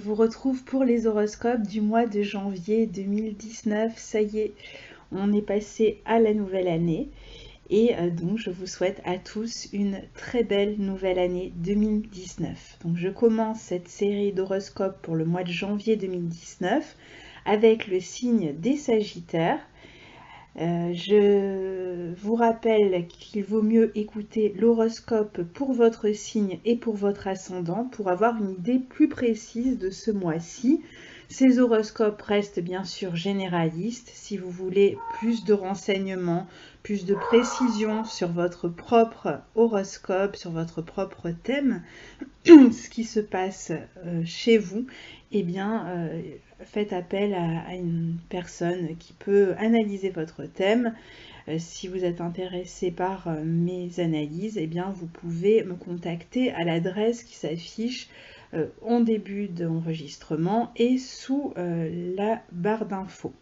vous retrouve pour les horoscopes du mois de janvier 2019. Ça y est, on est passé à la nouvelle année. Et donc, je vous souhaite à tous une très belle nouvelle année 2019. Donc, je commence cette série d'horoscopes pour le mois de janvier 2019 avec le signe des Sagittaires. Je vous rappelle qu'il vaut mieux écouter l'horoscope pour votre signe et pour votre ascendant pour avoir une idée plus précise de ce mois-ci. Ces horoscopes restent bien sûr généralistes. Si vous voulez plus de renseignements, plus de précision sur votre propre horoscope, sur votre propre thème, ce qui se passe chez vous, eh bien, faites appel à une personne qui peut analyser votre thème. Si vous êtes intéressé par mes analyses, eh bien, vous pouvez me contacter à l'adresse qui s'affiche en début d'enregistrement et sous la barre d'infos.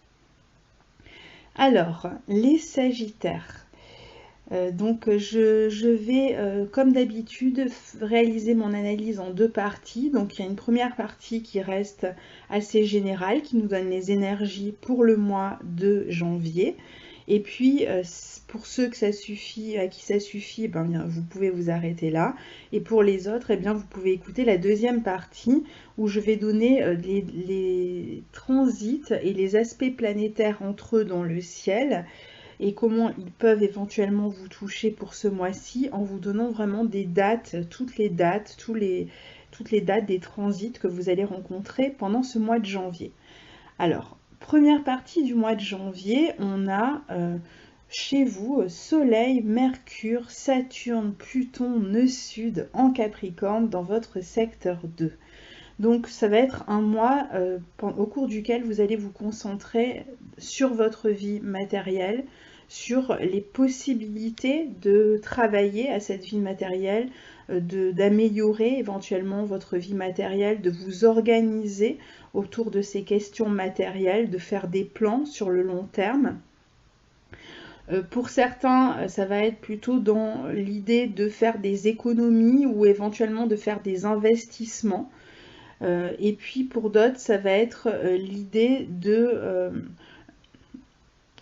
Alors, les Sagittaires. Donc je vais, comme d'habitude, réaliser mon analyse en deux parties. Donc il y a une première partie qui reste assez générale, qui nous donne les énergies pour le mois de janvier. Et puis, pour ceux que ça suffit, à qui ça suffit, bien, vous pouvez vous arrêter là. Et pour les autres, eh bien, vous pouvez écouter la deuxième partie où je vais donner les transits et les aspects planétaires entre eux dans le ciel et comment ils peuvent éventuellement vous toucher pour ce mois-ci en vous donnant vraiment des dates, toutes les dates des transits que vous allez rencontrer pendant ce mois de janvier. Alors, première partie du mois de janvier, on a chez vous Soleil, Mercure, Saturne, Pluton, nœud sud en Capricorne dans votre secteur 2. Donc ça va être un mois au cours duquel vous allez vous concentrer sur votre vie matérielle, sur les possibilités de travailler à cette vie matérielle, d'améliorer éventuellement votre vie matérielle, de vous organiser autour de ces questions matérielles, de faire des plans sur le long terme. Pour certains, ça va être plutôt dans l'idée de faire des économies ou éventuellement de faire des investissements. Et puis pour d'autres, ça va être l'idée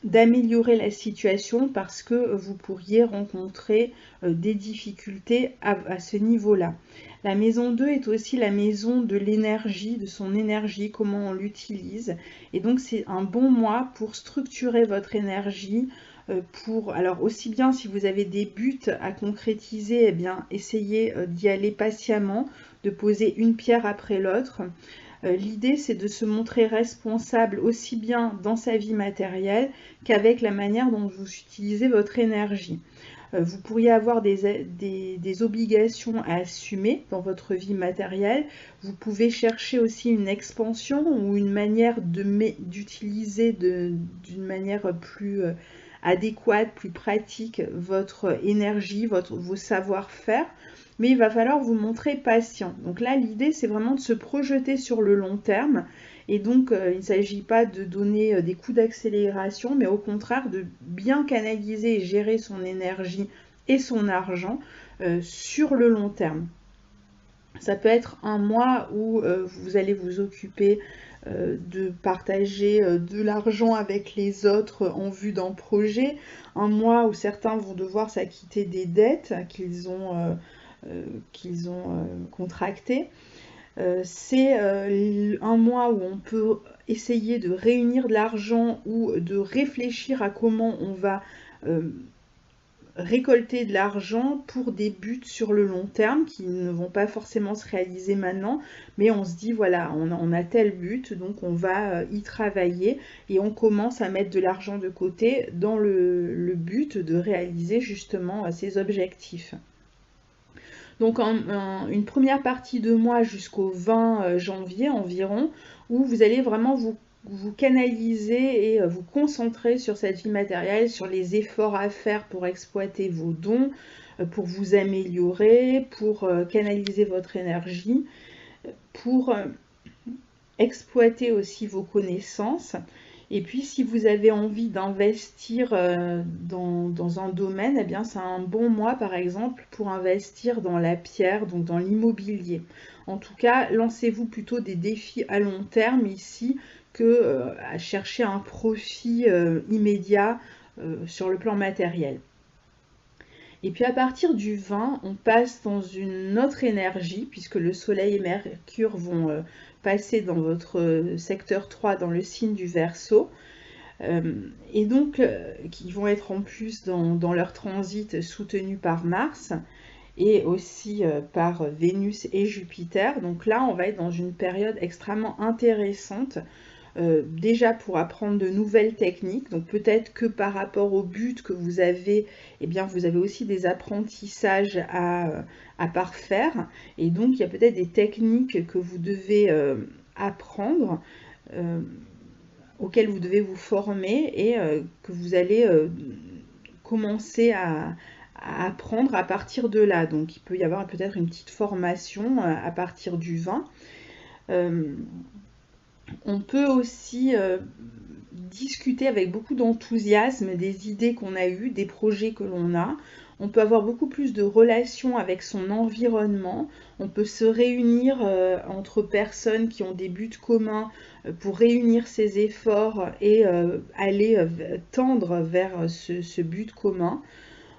d'améliorer la situation parce que vous pourriez rencontrer des difficultés à ce niveau-là. La maison 2 est aussi la maison de l'énergie, de son énergie, comment on l'utilise. Et donc c'est un bon mois pour structurer votre énergie, alors aussi bien si vous avez des buts à concrétiser, eh bien essayez d'y aller patiemment, de poser une pierre après l'autre. L'idée, c'est de se montrer responsable aussi bien dans sa vie matérielle qu'avec la manière dont vous utilisez votre énergie. Vous pourriez avoir des obligations à assumer dans votre vie matérielle. Vous pouvez chercher aussi une expansion ou une manière d'utiliser d'une manière plus adéquate, plus pratique votre énergie, vos savoir-faire. Mais il va falloir vous montrer patient. Donc là, l'idée, c'est vraiment de se projeter sur le long terme. Et donc, il ne s'agit pas de donner des coups d'accélération, mais au contraire de bien canaliser et gérer son énergie et son argent sur le long terme. Ça peut être un mois où vous allez vous occuper de partager de l'argent avec les autres en vue d'un projet. Un mois où certains vont devoir s'acquitter des dettes qu'ils ont contracté. C'est un mois où on peut essayer de réunir de l'argent ou de réfléchir à comment on va récolter de l'argent pour des buts sur le long terme qui ne vont pas forcément se réaliser maintenant, mais on se dit voilà, on a tel but, donc on va y travailler et on commence à mettre de l'argent de côté dans le but de réaliser justement ces objectifs. Donc une première partie de mois jusqu'au 20 janvier environ, où vous allez vraiment vous canaliser et vous concentrer sur cette vie matérielle, sur les efforts à faire pour exploiter vos dons, pour vous améliorer, pour canaliser votre énergie, pour exploiter aussi vos connaissances. Et puis, si vous avez envie d'investir dans un domaine, eh bien, c'est un bon mois, par exemple, pour investir dans la pierre, donc dans l'immobilier. En tout cas, lancez-vous plutôt des défis à long terme ici que à chercher un profit immédiat sur le plan matériel. Et puis à partir du 20, on passe dans une autre énergie, puisque le Soleil et Mercure vont passer dans votre secteur 3, dans le signe du Verseau. Et donc, qui vont être en plus dans leur transit soutenus par Mars et aussi par Vénus et Jupiter. Donc là, on va être dans une période extrêmement intéressante. Déjà pour apprendre de nouvelles techniques, donc peut-être que par rapport au but que vous avez, eh bien vous avez aussi des apprentissages à parfaire, et donc il y a peut-être des techniques que vous devez apprendre, auxquelles vous devez vous former et que vous allez commencer à apprendre à partir de là. Donc il peut y avoir peut-être une petite formation à partir du 20. On peut aussi discuter avec beaucoup d'enthousiasme des idées qu'on a eues, des projets que l'on a. On peut avoir beaucoup plus de relations avec son environnement. On peut se réunir entre personnes qui ont des buts communs pour réunir ses efforts et aller tendre vers ce but commun.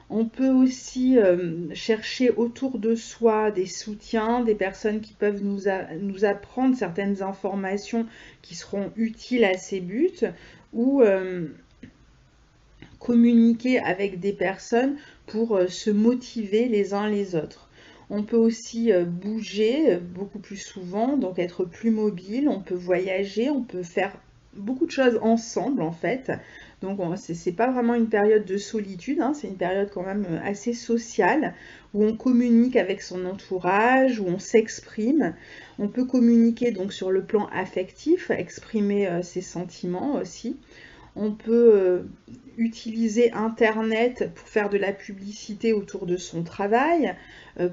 On peut aussi chercher autour de soi des soutiens, des personnes qui peuvent nous apprendre certaines informations qui seront utiles à ces buts, ou communiquer avec des personnes pour se motiver les uns les autres. On peut aussi bouger beaucoup plus souvent, donc être plus mobile, on peut voyager, on peut faire beaucoup de choses ensemble en fait. Donc c'est pas vraiment une période de solitude, hein, c'est une période quand même assez sociale, où on communique avec son entourage, où on s'exprime. On peut communiquer donc sur le plan affectif, exprimer ses sentiments aussi. On peut utiliser Internet pour faire de la publicité autour de son travail,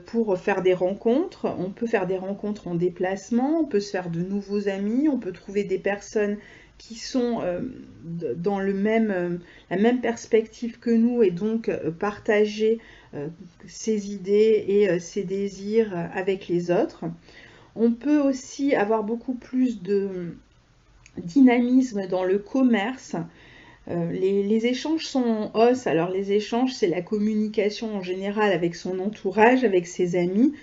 pour faire des rencontres. On peut faire des rencontres en déplacement, on peut se faire de nouveaux amis, on peut trouver des personnes qui sont dans la même perspective que nous et donc partager ses idées et ses désirs avec les autres. On peut aussi avoir beaucoup plus de dynamisme dans le commerce. Les échanges sont en hausse. Alors les échanges, c'est la communication en général avec son entourage, avec ses amis,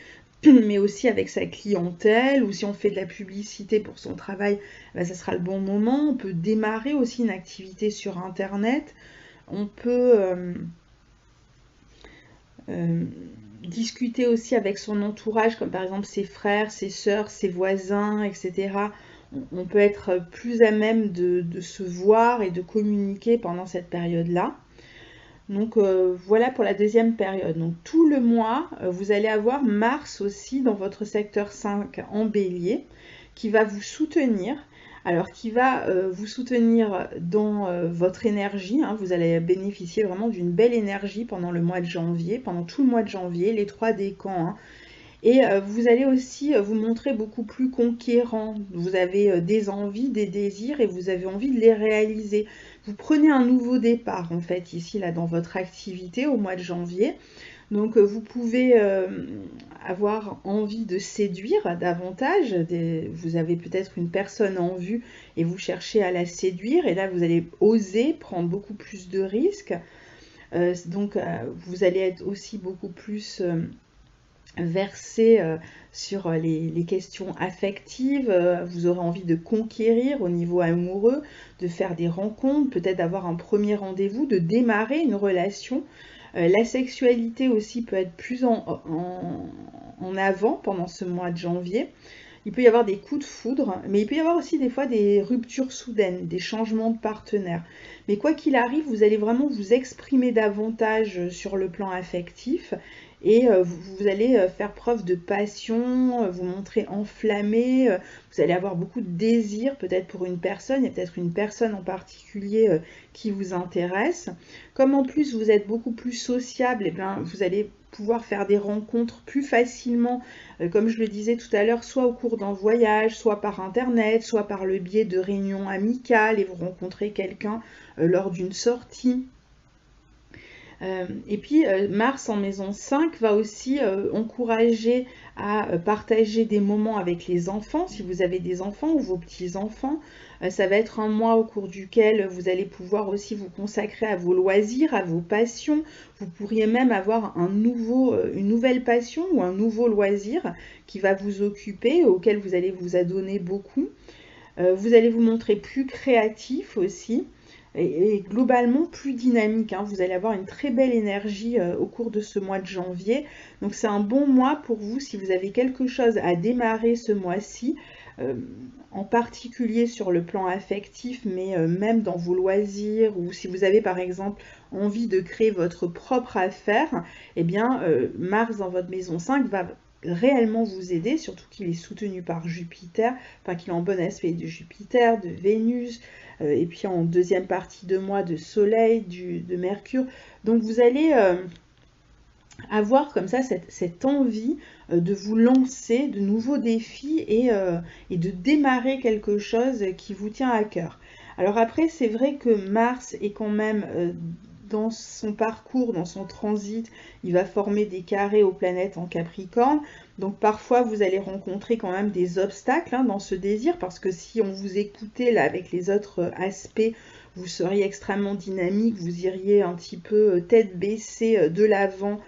mais aussi avec sa clientèle, ou si on fait de la publicité pour son travail, ben, ça sera le bon moment. On peut démarrer aussi une activité sur Internet. On peut discuter aussi avec son entourage, comme par exemple ses frères, ses sœurs, ses voisins, etc. On peut être plus à même de se voir et de communiquer pendant cette période-là. Donc voilà pour la deuxième période. Donc tout le mois, vous allez avoir Mars aussi dans votre secteur 5 en Bélier, qui va vous soutenir. Alors qui va vous soutenir dans votre énergie, hein. Vous allez bénéficier vraiment d'une belle énergie pendant le mois de janvier, pendant tout le mois de janvier, les 3 décans, hein. Et vous allez aussi vous montrer beaucoup plus conquérant. Vous avez des envies, des désirs et vous avez envie de les réaliser. Vous prenez un nouveau départ en fait ici là dans votre activité au mois de janvier. Donc vous pouvez avoir envie de séduire davantage. Vous avez peut-être une personne en vue et vous cherchez à la séduire. Et là vous allez oser prendre beaucoup plus de risques. Donc vous allez être aussi beaucoup plus versé sur les questions affectives. Vous aurez envie de conquérir au niveau amoureux, de faire des rencontres, peut-être d'avoir un premier rendez-vous, de démarrer une relation. La sexualité aussi peut être plus en avant pendant ce mois de janvier. Il peut y avoir des coups de foudre, mais il peut y avoir aussi des fois des ruptures soudaines, des changements de partenaires. Mais quoi qu'il arrive, vous allez vraiment vous exprimer davantage sur le plan affectif et vous allez faire preuve de passion, vous montrer enflammé, vous allez avoir beaucoup de désir peut-être pour une personne, il y a peut-être une personne en particulier qui vous intéresse. Comme en plus vous êtes beaucoup plus sociable, et bien, vous allez pouvoir faire des rencontres plus facilement, comme je le disais tout à l'heure, soit au cours d'un voyage, soit par internet, soit par le biais de réunions amicales et vous rencontrez quelqu'un lors d'une sortie. Et puis Mars en maison 5 va aussi encourager à partager des moments avec les enfants, si vous avez des enfants ou vos petits-enfants. Ça va être un mois au cours duquel vous allez pouvoir aussi vous consacrer à vos loisirs, à vos passions. Vous pourriez même avoir une nouvelle passion ou un nouveau loisir qui va vous occuper, auquel vous allez vous adonner beaucoup. Vous allez vous montrer plus créatif aussi. Et globalement plus dynamique, hein. Vous allez avoir une très belle énergie au cours de ce mois de janvier. Donc c'est un bon mois pour vous si vous avez quelque chose à démarrer ce mois-ci, en particulier sur le plan affectif, mais même dans vos loisirs, ou si vous avez par exemple envie de créer votre propre affaire, eh bien Mars dans votre maison 5 va réellement vous aider, surtout qu'il est soutenu par Jupiter, enfin qu'il est en bon aspect de Jupiter, de Vénus, et puis en deuxième partie de mois de Soleil, de Mercure. Donc vous allez avoir comme ça cette envie de vous lancer de nouveaux défis et de démarrer quelque chose qui vous tient à cœur. Alors après, c'est vrai que Mars est quand même dans son parcours, dans son transit, il va former des carrés aux planètes en Capricorne. Donc parfois, vous allez rencontrer quand même des obstacles dans ce désir, parce que si on vous écoutait là avec les autres aspects, vous seriez extrêmement dynamique, vous iriez un petit peu tête baissée de l'avant,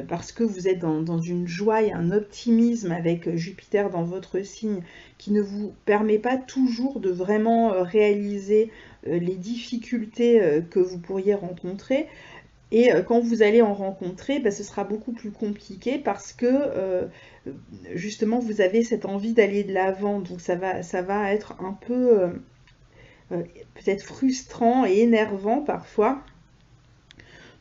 parce que vous êtes dans une joie et un optimisme avec Jupiter dans votre signe qui ne vous permet pas toujours de vraiment réaliser les difficultés que vous pourriez rencontrer. Et quand vous allez en rencontrer, ce sera beaucoup plus compliqué parce que justement vous avez cette envie d'aller de l'avant. Donc ça va être un peu peut-être frustrant et énervant parfois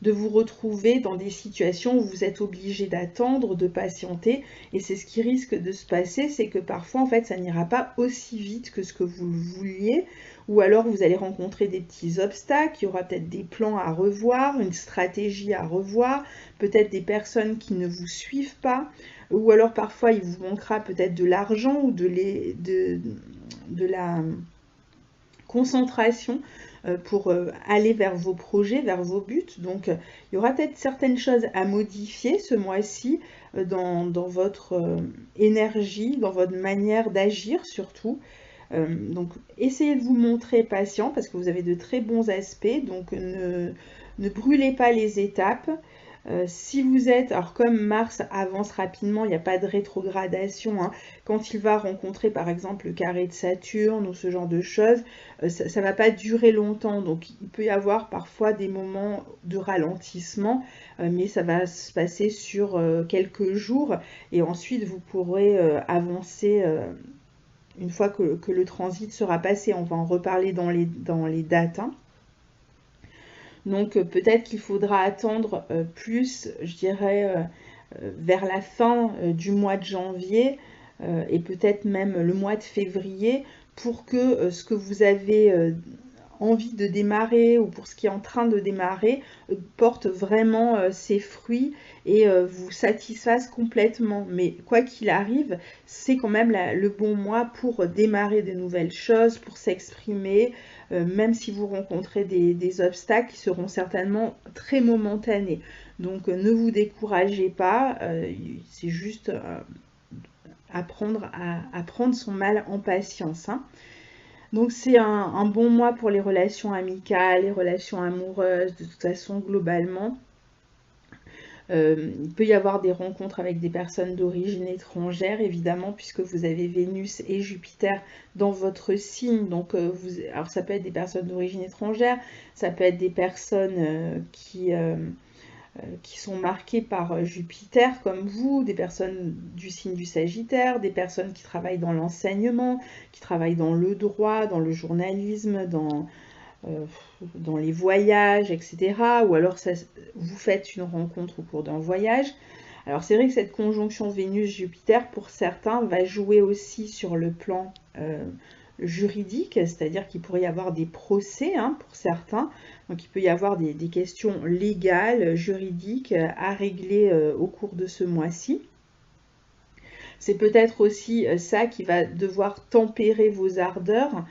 de vous retrouver dans des situations où vous êtes obligé d'attendre, de patienter, et c'est ce qui risque de se passer, c'est que parfois en fait ça n'ira pas aussi vite que ce que vous le vouliez, ou alors vous allez rencontrer des petits obstacles, il y aura peut-être des plans à revoir, une stratégie à revoir, peut-être des personnes qui ne vous suivent pas, ou alors parfois il vous manquera peut-être de l'argent ou de la concentration pour aller vers vos projets, vers vos buts. Donc il y aura peut-être certaines choses à modifier ce mois-ci dans votre énergie, dans votre manière d'agir surtout. Donc essayez de vous montrer patient parce que vous avez de très bons aspects, donc ne brûlez pas les étapes. Si vous êtes, alors comme Mars avance rapidement, il n'y a pas de rétrogradation, hein, quand il va rencontrer par exemple le carré de Saturne ou ce genre de choses, ça ne va pas durer longtemps, donc il peut y avoir parfois des moments de ralentissement, mais ça va se passer sur quelques jours et ensuite vous pourrez avancer une fois que le transit sera passé. On va en reparler dans les dates, hein. Donc peut-être qu'il faudra attendre plus, je dirais, vers la fin du mois de janvier et peut-être même le mois de février pour que ce que vous avez envie de démarrer ou pour ce qui est en train de démarrer porte vraiment ses fruits et vous satisfasse complètement. Mais quoi qu'il arrive, c'est quand même le bon mois pour démarrer de nouvelles choses, pour s'exprimer, même si vous rencontrez des obstacles qui seront certainement très momentanés. Donc ne vous découragez pas, c'est juste apprendre à prendre son mal en patience, hein. Donc c'est un bon mois pour les relations amicales, les relations amoureuses, de toute façon globalement. Il peut y avoir des rencontres avec des personnes d'origine étrangère, évidemment, puisque vous avez Vénus et Jupiter dans votre signe. Donc, alors ça peut être des personnes d'origine étrangère, ça peut être des personnes qui sont marquées par Jupiter comme vous, des personnes du signe du Sagittaire, des personnes qui travaillent dans l'enseignement, qui travaillent dans le droit, dans le journalisme, dans les voyages, etc. Ou alors vous faites une rencontre au cours d'un voyage. Alors c'est vrai que cette conjonction Vénus-Jupiter, pour certains, va jouer aussi sur le plan juridiques, c'est-à-dire qu'il pourrait y avoir des procès hein, pour certains. Donc il peut y avoir des questions légales, juridiques à régler au cours de ce mois-ci. C'est peut-être aussi ça qui va devoir tempérer vos ardeurs.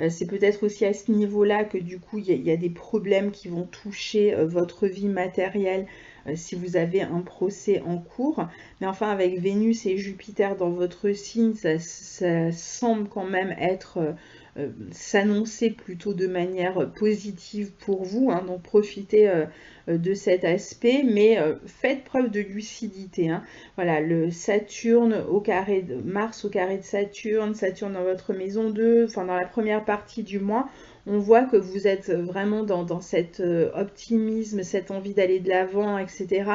C'est peut-être aussi à ce niveau-là que du coup, il y a des problèmes qui vont toucher votre vie matérielle si vous avez un procès en cours. Mais enfin, avec Vénus et Jupiter dans votre signe, ça semble quand même être s'annoncer plutôt de manière positive pour vous. Hein, donc profitez de cet aspect, mais faites preuve de lucidité. Hein. Voilà, le Saturne au carré de Mars au carré de Saturne, Saturne dans votre maison 2, enfin dans la première partie du mois, on voit que vous êtes vraiment dans cet optimisme, cette envie d'aller de l'avant, etc.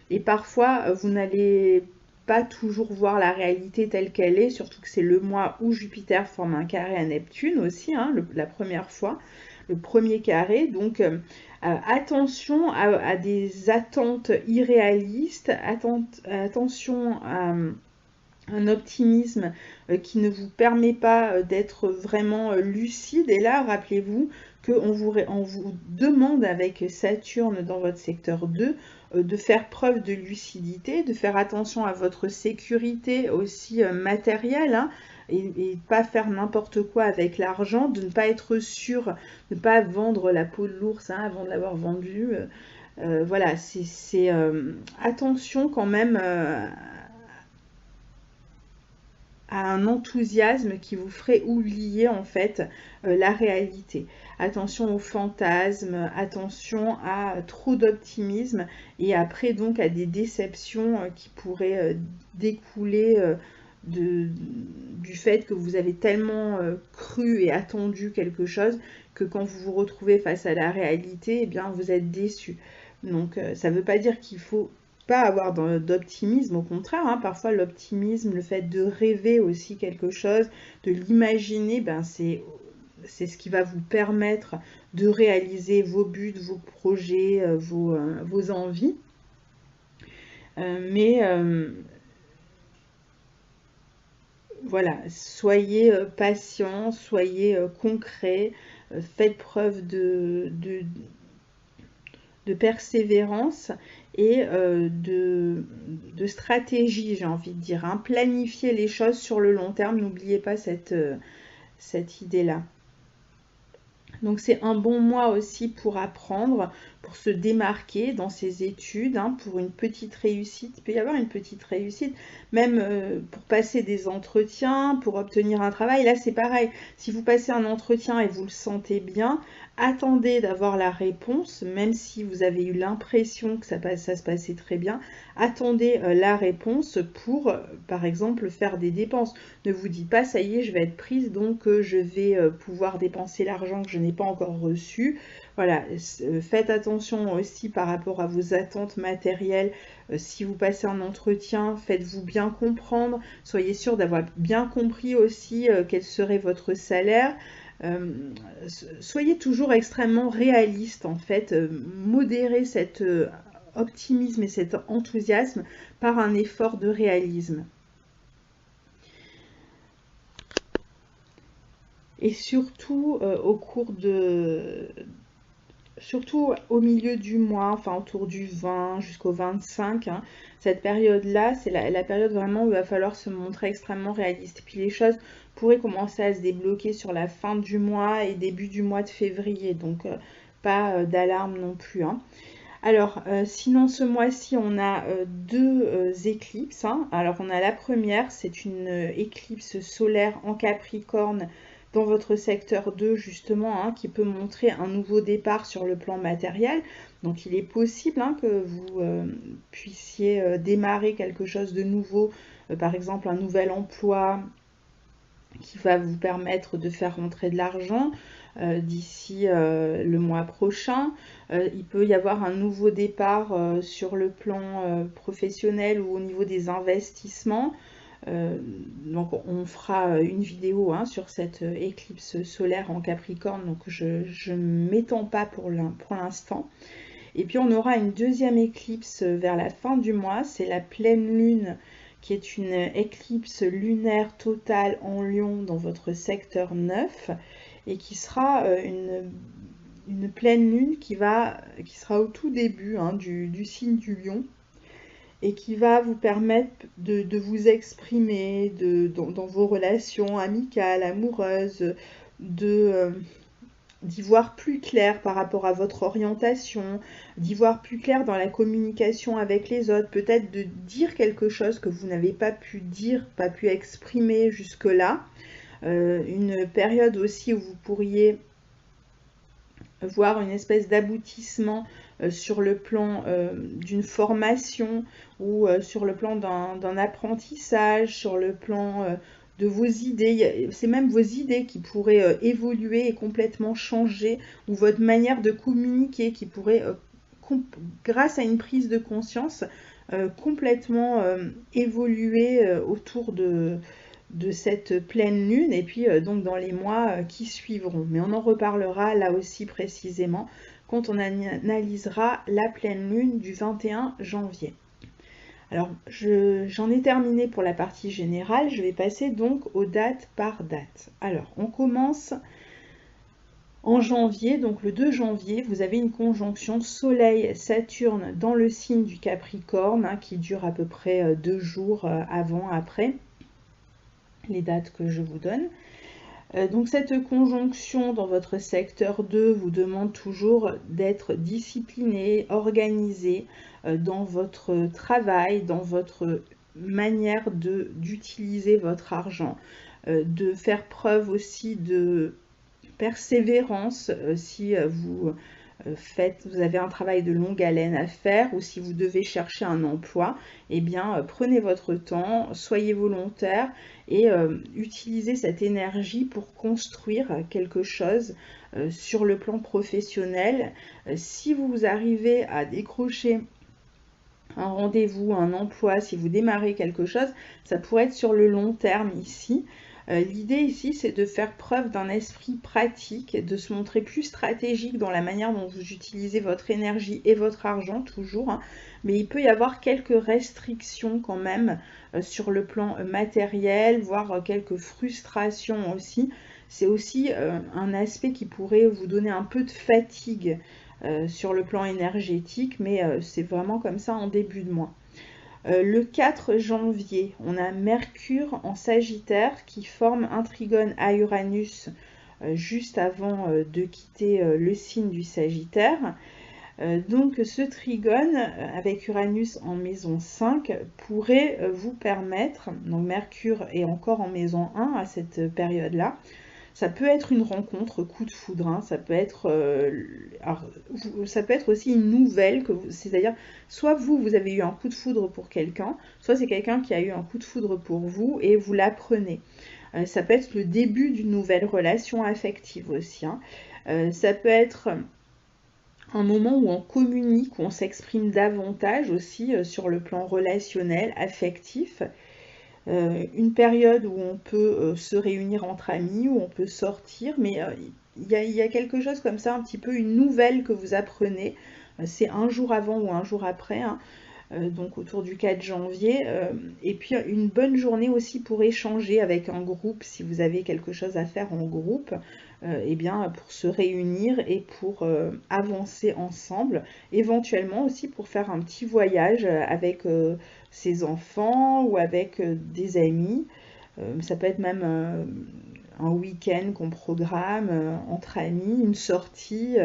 Et parfois, vous n'allez pas toujours voir la réalité telle qu'elle est, surtout que c'est le mois où Jupiter forme un carré à Neptune aussi, hein, la première fois, le premier carré. Donc, attention à des attentes irréalistes, attention à un optimisme qui ne vous permet pas d'être vraiment lucide. Et là, rappelez-vous qu'on vous demande avec Saturne dans votre secteur 2 de faire preuve de lucidité, de faire attention à votre sécurité aussi matérielle, hein, et pas faire n'importe quoi avec l'argent, de ne pas être sûr, de ne pas vendre la peau de l'ours hein, avant de l'avoir vendu. Voilà, c'est attention quand même à un enthousiasme qui vous ferait oublier en fait la réalité. Attention aux fantasmes, attention à trop d'optimisme et après donc à des déceptions qui pourraient découler du fait que vous avez tellement cru et attendu quelque chose que quand vous vous retrouvez face à la réalité, eh bien vous êtes déçu. Donc ça ne veut pas dire qu'il faut pas avoir d'optimisme, au contraire, hein, parfois l'optimisme, le fait de rêver aussi quelque chose, de l'imaginer, ben c'est ce qui va vous permettre de réaliser vos buts, vos projets, vos envies. Mais voilà, soyez patient, soyez concret, faites preuve de persévérance et de stratégie, j'ai envie de dire. Hein. Planifier les choses sur le long terme, n'oubliez pas cette idée-là. Donc c'est un bon mois aussi pour apprendre, pour se démarquer dans ses études, hein, pour une petite réussite. Il peut y avoir une petite réussite, même pour passer des entretiens, pour obtenir un travail. Là c'est pareil, si vous passez un entretien et vous le sentez bien, attendez d'avoir la réponse, même si vous avez eu l'impression que ça se passait très bien. Attendez la réponse pour, par exemple, faire des dépenses. Ne vous dites pas, ça y est, je vais être prise, donc je vais pouvoir dépenser l'argent que je n'ai pas encore reçu. Voilà, faites attention aussi par rapport à vos attentes matérielles. Si vous passez un entretien, faites-vous bien comprendre. Soyez sûr d'avoir bien compris aussi quel serait votre salaire. Soyez toujours extrêmement réaliste en fait, modérez cet optimisme et cet enthousiasme par un effort de réalisme. Et surtout surtout au milieu du mois, enfin autour du 20 jusqu'au 25, hein, cette période-là, c'est la période vraiment où il va falloir se montrer extrêmement réaliste. Et puis les choses pourraient commencer à se débloquer sur la fin du mois et début du mois de février, donc pas d'alarme non plus. Hein. Alors, sinon ce mois-ci, on a deux éclipses. Hein. Alors, on a la première, c'est une éclipse solaire en Capricorne dans votre secteur 2 justement, hein, qui peut montrer un nouveau départ sur le plan matériel. Donc il est possible hein, que vous puissiez démarrer quelque chose de nouveau, par exemple un nouvel emploi qui va vous permettre de faire rentrer de l'argent d'ici le mois prochain. Il peut y avoir un nouveau départ sur le plan professionnel ou au niveau des investissements. Donc on fera une vidéo hein, sur cette éclipse solaire en Capricorne, donc je ne m'étends pas pour l'instant. Et puis on aura une deuxième éclipse vers la fin du mois, c'est la pleine lune qui est une éclipse lunaire totale en Lion dans votre secteur 9 et qui sera une pleine lune qui sera au tout début du signe du Lion et qui va vous permettre de vous exprimer dans vos relations amicales, amoureuses, d'y voir plus clair par rapport à votre orientation, d'y voir plus clair dans la communication avec les autres, peut-être de dire quelque chose que vous n'avez pas pu dire, pas pu exprimer jusque-là. Une période aussi où vous pourriez voir une espèce d'aboutissement sur le plan d'une formation ou sur le plan d'un apprentissage, sur le plan de vos idées. C'est même vos idées qui pourraient évoluer et complètement changer, ou votre manière de communiquer qui pourrait, grâce à une prise de conscience, complètement évoluer autour de cette pleine lune et puis donc dans les mois qui suivront. Mais on en reparlera là aussi précisément quand on analysera la pleine lune du 21 janvier. Alors j'en ai terminé pour la partie générale, je vais passer donc aux dates par date. Alors on commence en janvier, donc le 2 janvier, vous avez une conjonction Soleil-Saturne dans le signe du Capricorne qui dure à peu près 2 jours avant-après les dates que je vous donne. Donc cette conjonction dans votre secteur 2 vous demande toujours d'être discipliné, organisé dans votre travail, dans votre manière d'utiliser votre argent, de faire preuve aussi de persévérance si vous avez un travail de longue haleine à faire ou si vous devez chercher un emploi, eh bien prenez votre temps, soyez volontaire et utilisez cette énergie pour construire quelque chose sur le plan professionnel. Si vous arrivez à décrocher un rendez-vous, un emploi, si vous démarrez quelque chose, ça pourrait être sur le long terme ici. L'idée ici, c'est de faire preuve d'un esprit pratique, de se montrer plus stratégique dans la manière dont vous utilisez votre énergie et votre argent, toujours. Mais il peut y avoir quelques restrictions quand même sur le plan matériel, voire quelques frustrations aussi. C'est aussi un aspect qui pourrait vous donner un peu de fatigue sur le plan énergétique, mais c'est vraiment comme ça en début de mois. Le 4 janvier, on a Mercure en Sagittaire qui forme un trigone à Uranus juste avant de quitter le signe du Sagittaire. Donc ce trigone avec Uranus en maison 5 pourrait vous permettre, donc Mercure est encore en maison 1 à cette période-là, ça peut être une rencontre, coup de foudre, ça peut être aussi une nouvelle, c'est-à-dire soit vous avez eu un coup de foudre pour quelqu'un, soit c'est quelqu'un qui a eu un coup de foudre pour vous et vous l'apprenez. Ça peut être le début d'une nouvelle relation affective aussi. Ça peut être un moment où on communique, où on s'exprime davantage aussi sur le plan relationnel, affectif. Une période où on peut se réunir entre amis, où on peut sortir, mais il y a quelque chose comme ça, un petit peu une nouvelle que vous apprenez. C'est un jour avant ou un jour après, donc autour du 4 janvier. Et puis une bonne journée aussi pour échanger avec un groupe, si vous avez quelque chose à faire en groupe, et bien pour se réunir et pour avancer ensemble, éventuellement aussi pour faire un petit voyage avec ses enfants ou avec des amis. Ça peut être même un week-end qu'on programme entre amis, une sortie,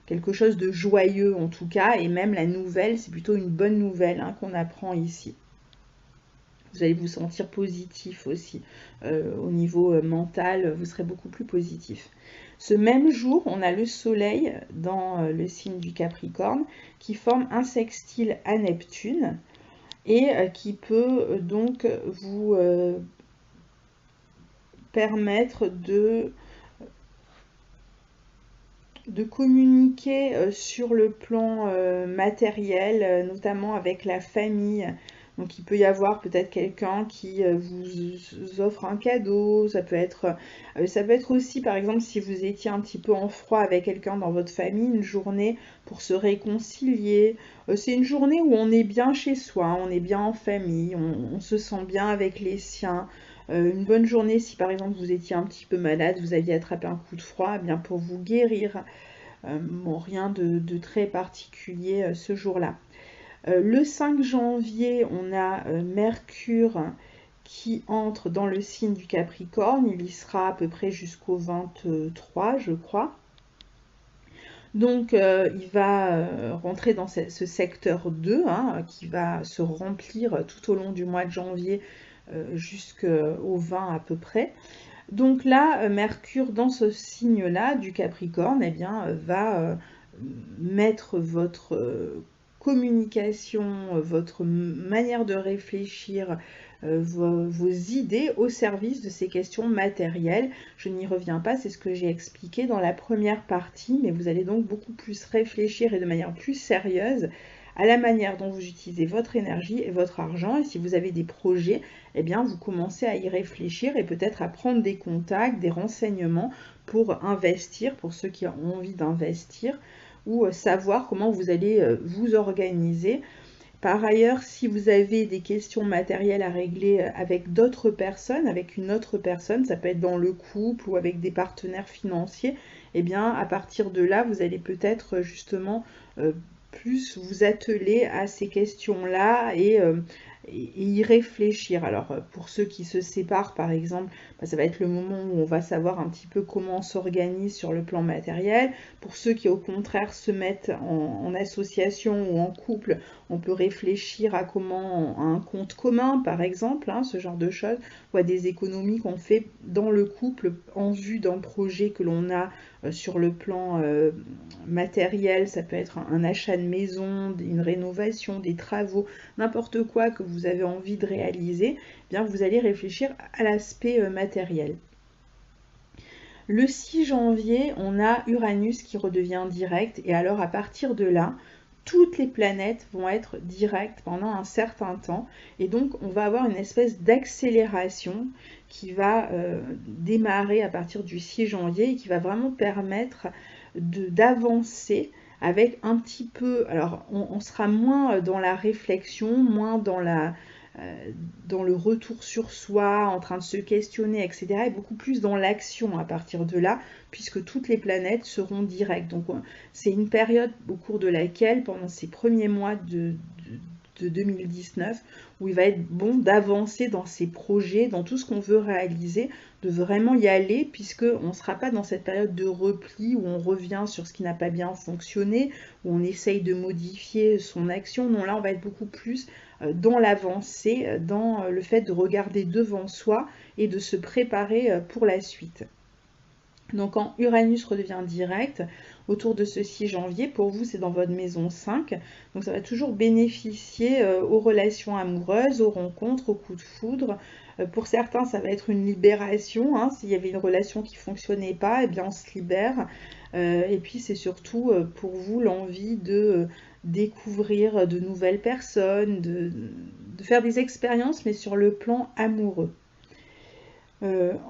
quelque chose de joyeux en tout cas, et même la nouvelle, c'est plutôt une bonne nouvelle qu'on apprend ici. Vous allez vous sentir positif aussi. Au niveau mental, vous serez beaucoup plus positif. Ce même jour, on a le soleil dans le signe du Capricorne qui forme un sextile à Neptune et qui peut donc vous permettre de communiquer sur le plan matériel, notamment avec la famille. Donc il peut y avoir peut-être quelqu'un qui vous offre un cadeau, ça peut être aussi par exemple si vous étiez un petit peu en froid avec quelqu'un dans votre famille, une journée pour se réconcilier. C'est une journée où on est bien chez soi, on est bien en famille, on se sent bien avec les siens. Une bonne journée si par exemple vous étiez un petit peu malade, vous aviez attrapé un coup de froid, eh bien pour vous guérir. Bon, rien de très particulier ce jour-là. Le 5 janvier, on a Mercure qui entre dans le signe du Capricorne. Il y sera à peu près jusqu'au 23, je crois. Donc, il va rentrer dans ce secteur 2, hein, qui va se remplir tout au long du mois de janvier jusqu'au 20 à peu près. Donc là, Mercure, dans ce signe-là du Capricorne, eh bien, va mettre votre communication, votre manière de réfléchir, vos idées au service de ces questions matérielles. Je n'y reviens pas, c'est ce que j'ai expliqué dans la première partie, mais vous allez donc beaucoup plus réfléchir et de manière plus sérieuse à la manière dont vous utilisez votre énergie et votre argent. Et si vous avez des projets, eh bien, vous commencez à y réfléchir et peut-être à prendre des contacts, des renseignements pour investir, pour ceux qui ont envie d'investir, ou savoir comment vous allez vous organiser. Par ailleurs, si vous avez des questions matérielles à régler avec d'autres personnes, avec une autre personne, ça peut être dans le couple ou avec des partenaires financiers, eh bien, à partir de là, vous allez peut-être justement plus vous atteler à ces questions-là et y réfléchir. Alors, pour ceux qui se séparent, par exemple, ça va être le moment où on va savoir un petit peu comment on s'organise sur le plan matériel. Pour ceux qui, au contraire, se mettent en association ou en couple, on peut réfléchir à comment, à un compte commun, par exemple, hein, ce genre de choses, ou à des économies qu'on fait dans le couple en vue d'un projet que l'on a sur le plan matériel. Ça peut être un achat de maison, une rénovation, des travaux, n'importe quoi que vous avez envie de réaliser, eh bien vous allez réfléchir à l'aspect matériel. Le 6 janvier, on a Uranus qui redevient direct, et alors à partir de là, toutes les planètes vont être directes pendant un certain temps, et donc on va avoir une espèce d'accélération qui va démarrer à partir du 6 janvier et qui va vraiment permettre d'avancer avec un petit peu, alors on sera moins dans la réflexion, moins dans le retour sur soi, en train de se questionner, etc. et beaucoup plus dans l'action à partir de là, puisque toutes les planètes seront directes. Donc c'est une période au cours de laquelle, pendant ces premiers mois de 2019, où il va être bon d'avancer dans ses projets, dans tout ce qu'on veut réaliser, de vraiment y aller, puisqu'on ne sera pas dans cette période de repli où on revient sur ce qui n'a pas bien fonctionné, où on essaye de modifier son action. Non, là, on va être beaucoup plus dans l'avancée, dans le fait de regarder devant soi et de se préparer pour la suite. Donc quand Uranus redevient direct, autour de ce 6 janvier, pour vous c'est dans votre maison 5, donc ça va toujours bénéficier aux relations amoureuses, aux rencontres, aux coups de foudre. Pour certains ça va être une libération, hein. S'il y avait une relation qui ne fonctionnait pas, eh bien on se libère. Et puis c'est surtout pour vous l'envie de découvrir de nouvelles personnes, de faire des expériences mais sur le plan amoureux.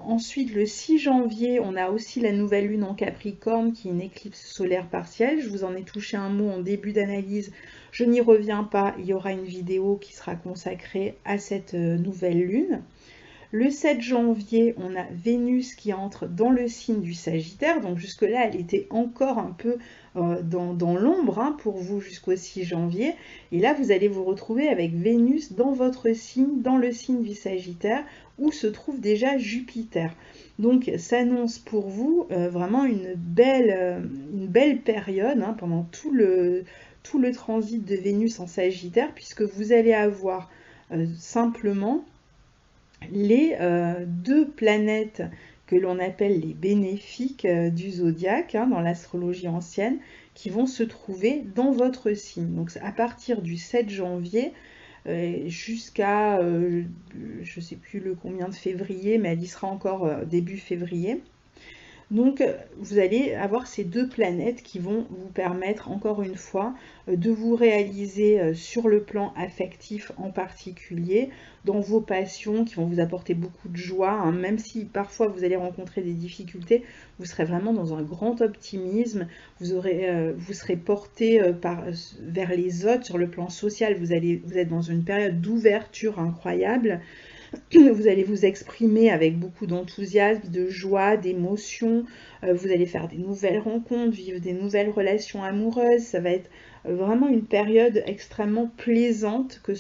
Ensuite, le 6 janvier, on a aussi la nouvelle lune en Capricorne qui est une éclipse solaire partielle. Je vous en ai touché un mot en début d'analyse. Je n'y reviens pas. Il y aura une vidéo qui sera consacrée à cette nouvelle lune. Le 7 janvier, on a Vénus qui entre dans le signe du Sagittaire. Donc jusque-là, elle était encore un peu dans l'ombre hein, pour vous jusqu'au 6 janvier. Et là, vous allez vous retrouver avec Vénus dans votre signe, dans le signe du Sagittaire, où se trouve déjà Jupiter. Donc s'annonce pour vous vraiment une belle période hein, pendant tout le transit de Vénus en Sagittaire, puisque vous allez avoir simplement les deux planètes que l'on appelle les bénéfiques du zodiaque hein, dans l'astrologie ancienne, qui vont se trouver dans votre signe. Donc à partir du 7 janvier jusqu'à, je ne sais plus le combien de février, mais elle y sera encore début février. Donc, vous allez avoir ces deux planètes qui vont vous permettre, encore une fois, de vous réaliser sur le plan affectif en particulier, dans vos passions qui vont vous apporter beaucoup de joie, hein. Même si parfois vous allez rencontrer des difficultés, vous serez vraiment dans un grand optimisme, vous serez porté vers les autres sur le plan social, vous êtes dans une période d'ouverture incroyable. Vous allez vous exprimer avec beaucoup d'enthousiasme, de joie, d'émotion. Vous allez faire des nouvelles rencontres, vivre des nouvelles relations amoureuses. Ça va être vraiment une période extrêmement plaisante que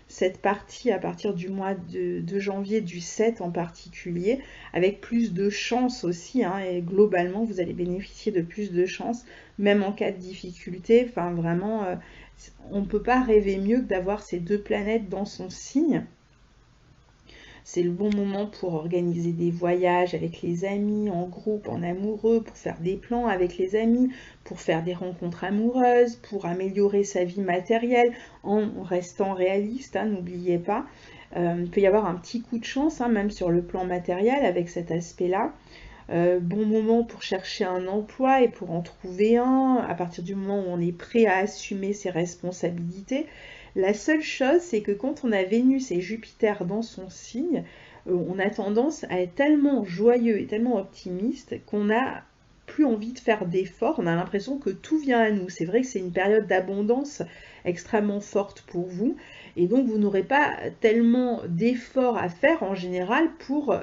cette partie à partir du mois de janvier, du 7 en particulier, avec plus de chance aussi, hein, et globalement vous allez bénéficier de plus de chance, même en cas de difficulté. Enfin vraiment, on ne peut pas rêver mieux que d'avoir ces deux planètes dans son signe. C'est le bon moment pour organiser des voyages avec les amis, en groupe, en amoureux, pour faire des plans avec les amis, pour faire des rencontres amoureuses, pour améliorer sa vie matérielle en restant réaliste, hein, n'oubliez pas. Il peut y avoir un petit coup de chance, hein, même sur le plan matériel avec cet aspect-là. Bon moment pour chercher un emploi et pour en trouver un, à partir du moment où on est prêt à assumer ses responsabilités. La seule chose, c'est que quand on a Vénus et Jupiter dans son signe, on a tendance à être tellement joyeux et tellement optimiste qu'on n'a plus envie de faire d'efforts, on a l'impression que tout vient à nous. C'est vrai que c'est une période d'abondance extrêmement forte pour vous, et donc vous n'aurez pas tellement d'efforts à faire en général pour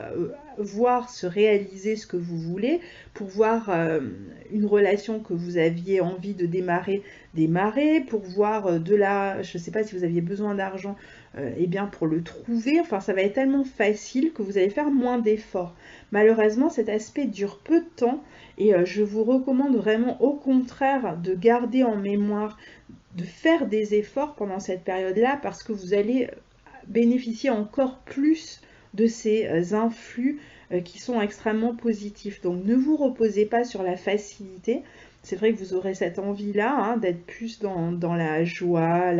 voir se réaliser ce que vous voulez, pour voir une relation que vous aviez envie de démarrer, pour voir je ne sais pas si vous aviez besoin d'argent, eh bien pour le trouver. Enfin, ça va être tellement facile que vous allez faire moins d'efforts. Malheureusement, cet aspect dure peu de temps, et je vous recommande vraiment au contraire de garder en mémoire, de faire des efforts pendant cette période-là, parce que vous allez bénéficier encore plus de ces influx qui sont extrêmement positifs. Donc ne vous reposez pas sur la facilité. C'est vrai que vous aurez cette envie-là, hein, d'être plus dans la joie,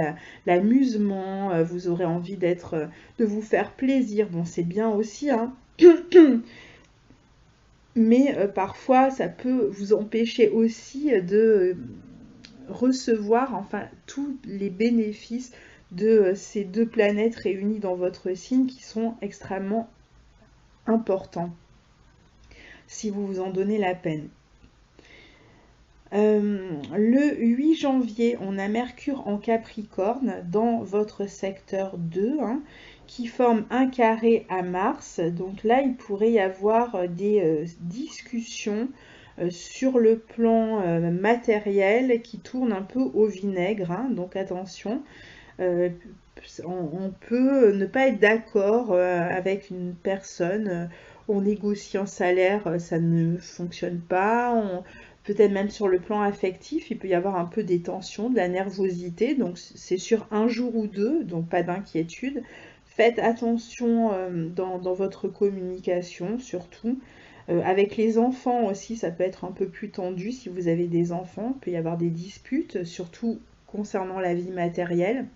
l'amusement, vous aurez envie de vous faire plaisir. Bon, c'est bien aussi, hein. Mais parfois, ça peut vous empêcher aussi de recevoir, enfin, tous les bénéfices de ces deux planètes réunies dans votre signe qui sont extrêmement importants, si vous vous en donnez la peine. Le 8 janvier, on a Mercure en Capricorne dans votre secteur 2, hein, qui forme un carré à Mars. Donc là, il pourrait y avoir des discussions sur le plan matériel qui tournent un peu au vinaigre, hein, donc attention. On peut ne pas être d'accord avec une personne, on négocie un salaire, ça ne fonctionne pas, peut-être même sur le plan affectif, il peut y avoir un peu des tensions, de la nervosité, donc c'est sur un jour ou deux, donc pas d'inquiétude. Faites attention dans votre communication, surtout. Avec les enfants aussi, ça peut être un peu plus tendu si vous avez des enfants, il peut y avoir des disputes, surtout concernant la vie matérielle.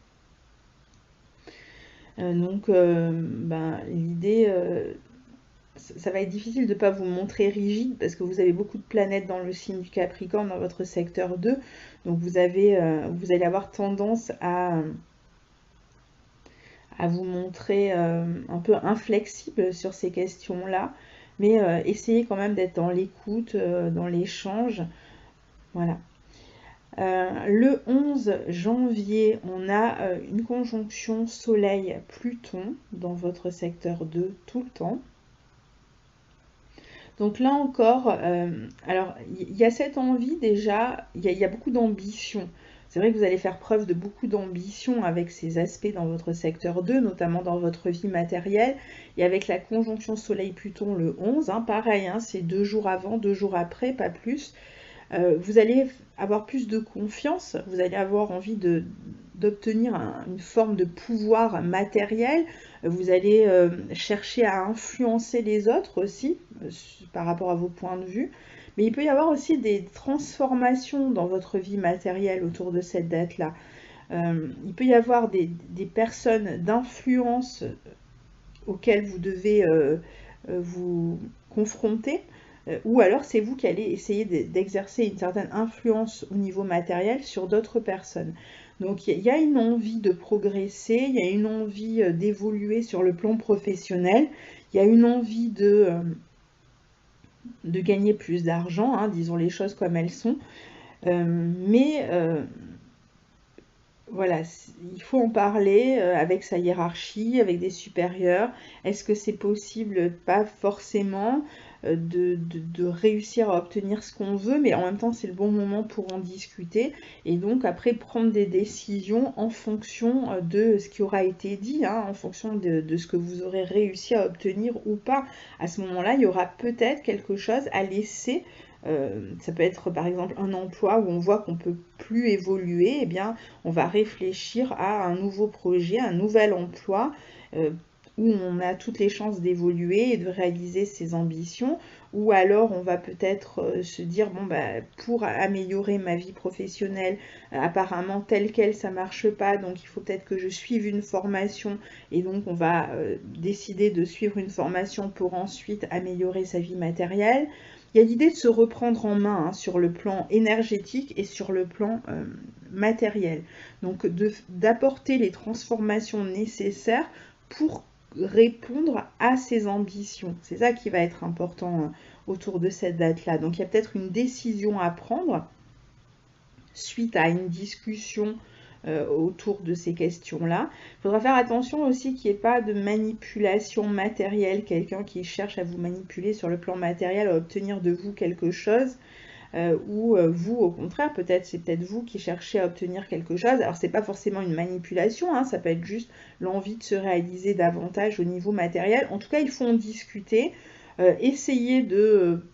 L'idée, ça va être difficile de ne pas vous montrer rigide parce que vous avez beaucoup de planètes dans le signe du Capricorne dans votre secteur 2. Donc vous allez avoir tendance à vous montrer un peu inflexible sur ces questions-là. Mais essayez quand même d'être dans l'écoute, dans l'échange. Voilà. Le 11 janvier, on a une conjonction Soleil-Pluton dans votre secteur 2 tout le temps. Donc là encore, alors il y a cette envie déjà, il y a beaucoup d'ambition. C'est vrai que vous allez faire preuve de beaucoup d'ambition avec ces aspects dans votre secteur 2, notamment dans votre vie matérielle. Et avec la conjonction Soleil-Pluton le 11, hein, pareil, hein, c'est 2 jours avant, 2 jours après, pas plus. Vous allez avoir plus de confiance, vous allez avoir envie d'obtenir une forme de pouvoir matériel, vous allez chercher à influencer les autres aussi par rapport à vos points de vue, mais il peut y avoir aussi des transformations dans votre vie matérielle autour de cette date-là. Il peut y avoir des personnes d'influence auxquelles vous devez vous confronter. ou alors c'est vous qui allez essayer d'exercer une certaine influence au niveau matériel sur d'autres personnes. Donc il y a une envie de progresser, il y a une envie d'évoluer sur le plan professionnel, il y a une envie de gagner plus d'argent, hein, disons les choses comme elles sont. Mais voilà, il faut en parler avec sa hiérarchie, avec des supérieurs. Est-ce que c'est possible? Pas forcément de réussir à obtenir ce qu'on veut, mais en même temps, c'est le bon moment pour en discuter. Et donc, après, prendre des décisions en fonction de ce qui aura été dit, hein, en fonction de ce que vous aurez réussi à obtenir ou pas. À ce moment-là, il y aura peut-être quelque chose à laisser. Ça peut être par exemple un emploi où on voit qu'on ne peut plus évoluer, eh bien on va réfléchir à un nouveau projet, un nouvel emploi où on a toutes les chances d'évoluer et de réaliser ses ambitions, ou alors on va peut-être se dire bon bah pour améliorer ma vie professionnelle, apparemment telle quelle ça marche pas, donc il faut peut-être que je suive une formation, et donc on va décider de suivre une formation pour ensuite améliorer sa vie matérielle. Il y a l'idée de se reprendre en main, hein, sur le plan énergétique et sur le plan matériel. Donc d'apporter les transformations nécessaires pour répondre à ses ambitions. C'est ça qui va être important autour de cette date-là. Donc il y a peut-être une décision à prendre suite à une discussion autour de ces questions-là. Il faudra faire attention aussi qu'il n'y ait pas de manipulation matérielle, quelqu'un qui cherche à vous manipuler sur le plan matériel, à obtenir de vous quelque chose, ou vous au contraire, c'est peut-être vous qui cherchez à obtenir quelque chose. Alors c'est pas forcément une manipulation, hein, ça peut être juste l'envie de se réaliser davantage au niveau matériel. En tout cas, il faut en discuter, essayer de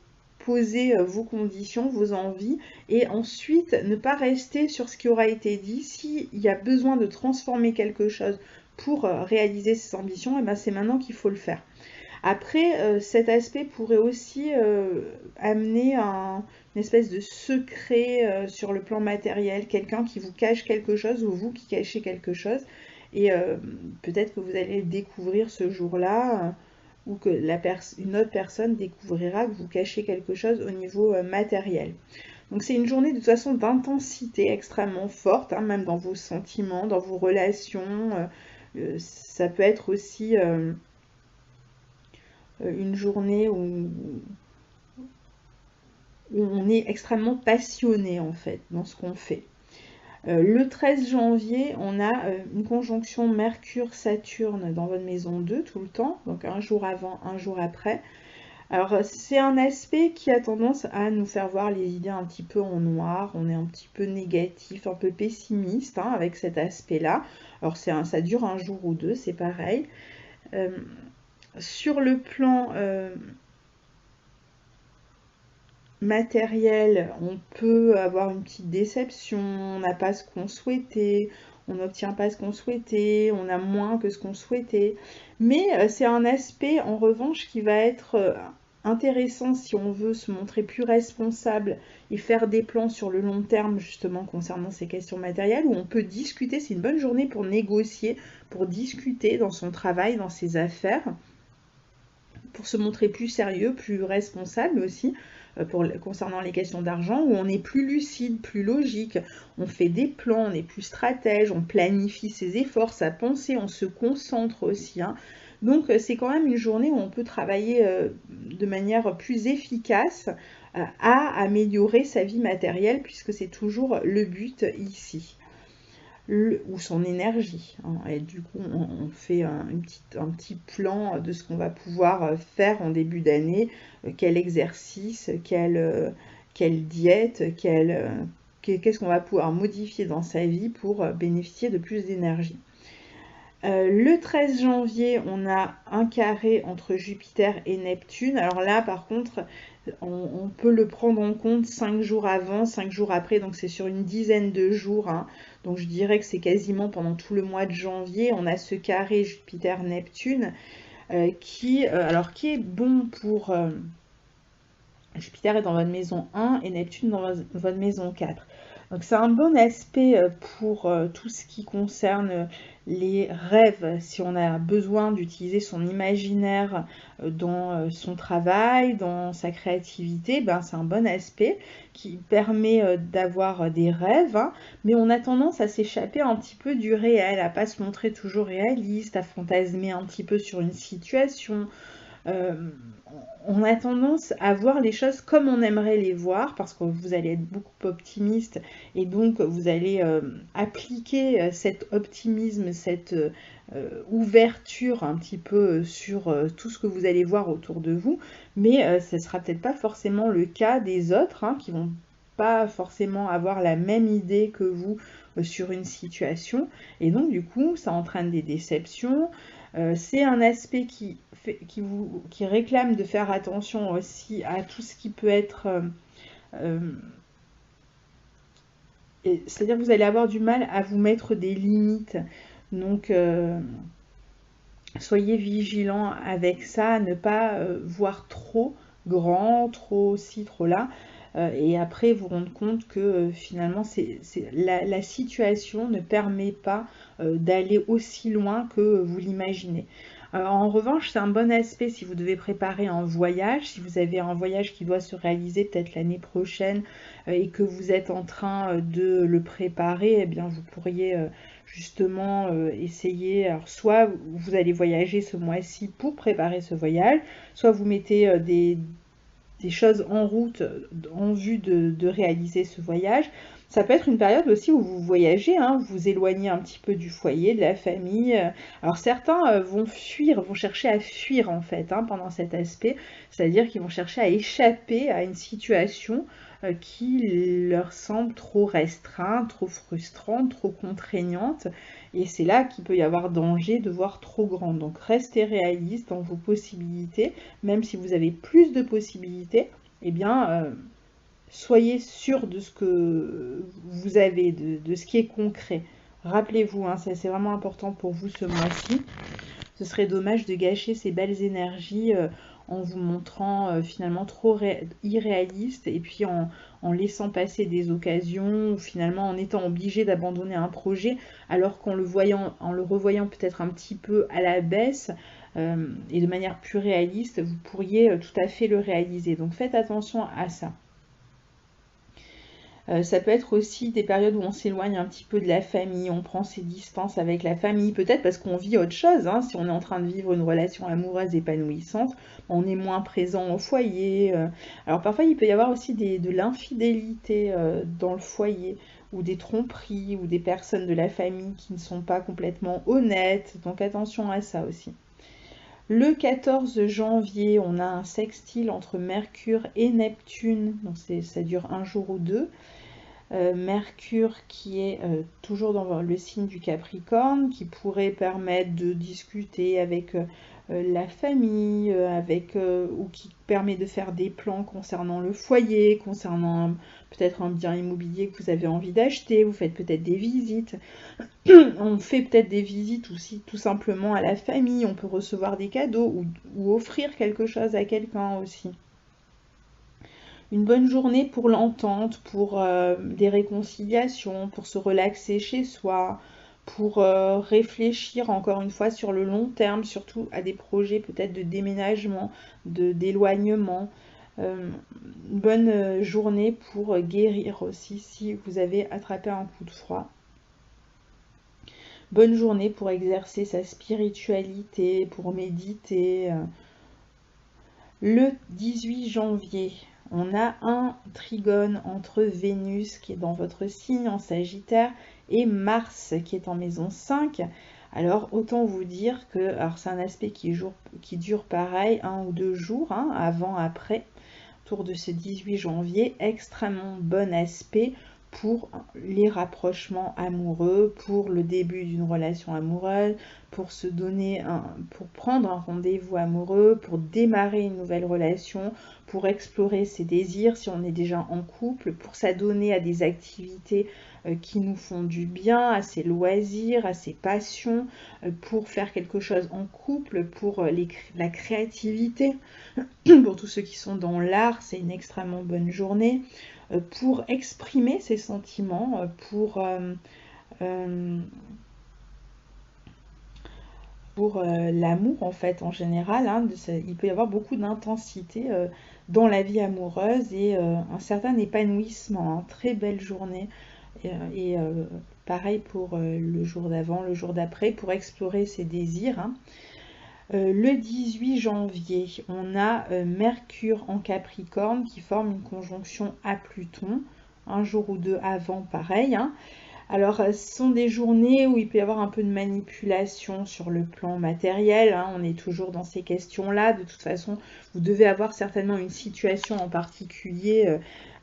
poser vos conditions, vos envies, et ensuite ne pas rester sur ce qui aura été dit. S'il y a besoin de transformer quelque chose pour réaliser ses ambitions, et ben c'est maintenant qu'il faut le faire. Après, cet aspect pourrait aussi amener une espèce de secret sur le plan matériel, quelqu'un qui vous cache quelque chose ou vous qui cachez quelque chose, et peut-être que vous allez le découvrir ce jour-là, ou que une autre personne découvrira que vous cachez quelque chose au niveau matériel. Donc c'est une journée de toute façon d'intensité extrêmement forte, hein, même dans vos sentiments, dans vos relations. Ça peut être aussi une journée où on est extrêmement passionné en fait dans ce qu'on fait. Le 13 janvier, on a une conjonction Mercure-Saturne dans votre maison 2 tout le temps, donc un jour avant, un jour après. Alors c'est un aspect qui a tendance à nous faire voir les idées un petit peu en noir, on est un petit peu négatif, un peu pessimiste, hein, avec cet aspect-là. Alors ça dure un jour ou deux, c'est pareil. Sur le plan matériel, on peut avoir une petite déception, on n'a pas ce qu'on souhaitait, on n'obtient pas ce qu'on souhaitait, on a moins que ce qu'on souhaitait. Mais c'est un aspect en revanche qui va être intéressant si on veut se montrer plus responsable et faire des plans sur le long terme justement concernant ces questions matérielles, où on peut discuter. C'est une bonne journée pour négocier, pour discuter dans son travail, dans ses affaires, pour se montrer plus sérieux, plus responsable aussi, concernant les questions d'argent, où on est plus lucide, plus logique, on fait des plans, on est plus stratège, on planifie ses efforts, sa pensée, on se concentre aussi, hein. Donc c'est quand même une journée où on peut travailler de manière plus efficace à améliorer sa vie matérielle, puisque c'est toujours le but ici. Ou son énergie, hein. Et du coup on fait un petit plan de ce qu'on va pouvoir faire en début d'année, quel exercice, quelle diète, qu'est-ce qu'on va pouvoir modifier dans sa vie pour bénéficier de plus d'énergie. Le 13 janvier, on a un carré entre Jupiter et Neptune. Alors là, par contre, on peut le prendre en compte 5 jours avant, 5 jours après, donc c'est sur une dizaine de jours, hein. Donc je dirais que c'est quasiment pendant tout le mois de janvier. On a ce carré Jupiter-Neptune qui est bon pour... Jupiter est dans votre maison 1 et Neptune dans votre maison 4. Donc c'est un bon aspect pour tout ce qui concerne les rêves, si on a besoin d'utiliser son imaginaire dans son travail, dans sa créativité, ben c'est un bon aspect qui permet d'avoir des rêves, hein, mais on a tendance à s'échapper un petit peu du réel, à pas se montrer toujours réaliste, à fantasmer un petit peu sur une situation. Euh, on a tendance à voir les choses comme on aimerait les voir parce que vous allez être beaucoup optimiste et donc vous allez appliquer cet optimisme, cette ouverture un petit peu sur tout ce que vous allez voir autour de vous, mais ce ne sera peut-être pas forcément le cas des autres hein, qui vont pas forcément avoir la même idée que vous sur une situation et donc du coup ça entraîne des déceptions. C'est un aspect qui réclame de faire attention aussi à tout ce qui peut être... c'est-à-dire que vous allez avoir du mal à vous mettre des limites. Donc, soyez vigilants avec ça, ne pas voir trop grand, trop ci, trop là. Et après, vous rendre compte que finalement, la situation ne permet pas d'aller aussi loin que vous l'imaginez. En revanche, c'est un bon aspect si vous devez préparer un voyage, si vous avez un voyage qui doit se réaliser peut-être l'année prochaine et que vous êtes en train de le préparer, eh bien vous pourriez justement essayer, alors soit vous allez voyager ce mois-ci pour préparer ce voyage, soit vous mettez des choses en route en vue de réaliser ce voyage. Ça peut être une période aussi où vous voyagez, hein, vous vous éloignez un petit peu du foyer, de la famille. Alors certains vont fuir, vont chercher à fuir en fait hein, pendant cet aspect, c'est-à-dire qu'ils vont chercher à échapper à une situation qui leur semble trop restreinte, trop frustrante, trop contraignante. Et c'est là qu'il peut y avoir danger de voir trop grand. Donc restez réaliste dans vos possibilités, même si vous avez plus de possibilités, eh bien soyez sûr de ce que vous avez, de ce qui est concret. Rappelez-vous, hein, c'est vraiment important pour vous ce mois-ci. Ce serait dommage de gâcher ces belles énergies en vous montrant finalement trop irréaliste et puis en laissant passer des occasions ou finalement en étant obligé d'abandonner un projet alors qu'en le voyant, en le revoyant peut-être un petit peu à la baisse et de manière plus réaliste, vous pourriez tout à fait le réaliser. Donc faites attention à ça. Ça peut être aussi des périodes où on s'éloigne un petit peu de la famille, on prend ses distances avec la famille, peut-être parce qu'on vit autre chose, hein. Si on est en train de vivre une relation amoureuse épanouissante, on est moins présent au foyer. Alors parfois il peut y avoir aussi de l'infidélité dans le foyer, ou des tromperies, ou des personnes de la famille qui ne sont pas complètement honnêtes, donc attention à ça aussi. Le 14 janvier, on a un sextile entre Mercure et Neptune, donc ça dure un jour ou deux. Mercure qui est toujours dans le signe du Capricorne, qui pourrait permettre de discuter avec la famille, ou qui permet de faire des plans concernant le foyer, concernant peut-être un bien immobilier que vous avez envie d'acheter, vous faites peut-être des visites. On fait peut-être des visites aussi tout simplement à la famille, on peut recevoir des cadeaux ou offrir quelque chose à quelqu'un aussi. Une bonne journée pour l'entente, pour des réconciliations, pour se relaxer chez soi, pour réfléchir encore une fois sur le long terme, surtout à des projets peut-être de déménagement, d'éloignement. Une bonne journée pour guérir aussi si vous avez attrapé un coup de froid. Bonne journée pour exercer sa spiritualité, pour méditer. Le 18 janvier, on a un trigone entre Vénus qui est dans votre signe en Sagittaire et Mars qui est en maison 5. Alors autant vous dire que c'est un aspect qui dure pareil 1 ou 2 jours, hein, avant, après, autour de ce 18 janvier, extrêmement bon aspect pour les rapprochements amoureux, pour le début d'une relation amoureuse, pour se donner pour prendre un rendez-vous amoureux, pour démarrer une nouvelle relation, pour explorer ses désirs si on est déjà en couple, pour s'adonner à des activités qui nous font du bien, à ses loisirs, à ses passions, pour faire quelque chose en couple, pour la créativité. Pour tous ceux qui sont dans l'art, c'est une extrêmement bonne journée. Pour exprimer ses sentiments, pour l'amour en fait en général, hein, il peut y avoir beaucoup d'intensité dans la vie amoureuse et un certain épanouissement, hein. Très belle journée et pareil pour le jour d'avant, le jour d'après, pour explorer ses désirs, hein. Le 18 janvier, on a Mercure en Capricorne qui forme une conjonction à Pluton, un jour ou deux avant, pareil, hein. Alors, ce sont des journées où il peut y avoir un peu de manipulation sur le plan matériel, hein. On est toujours dans ces questions-là. De toute façon, vous devez avoir certainement une situation en particulier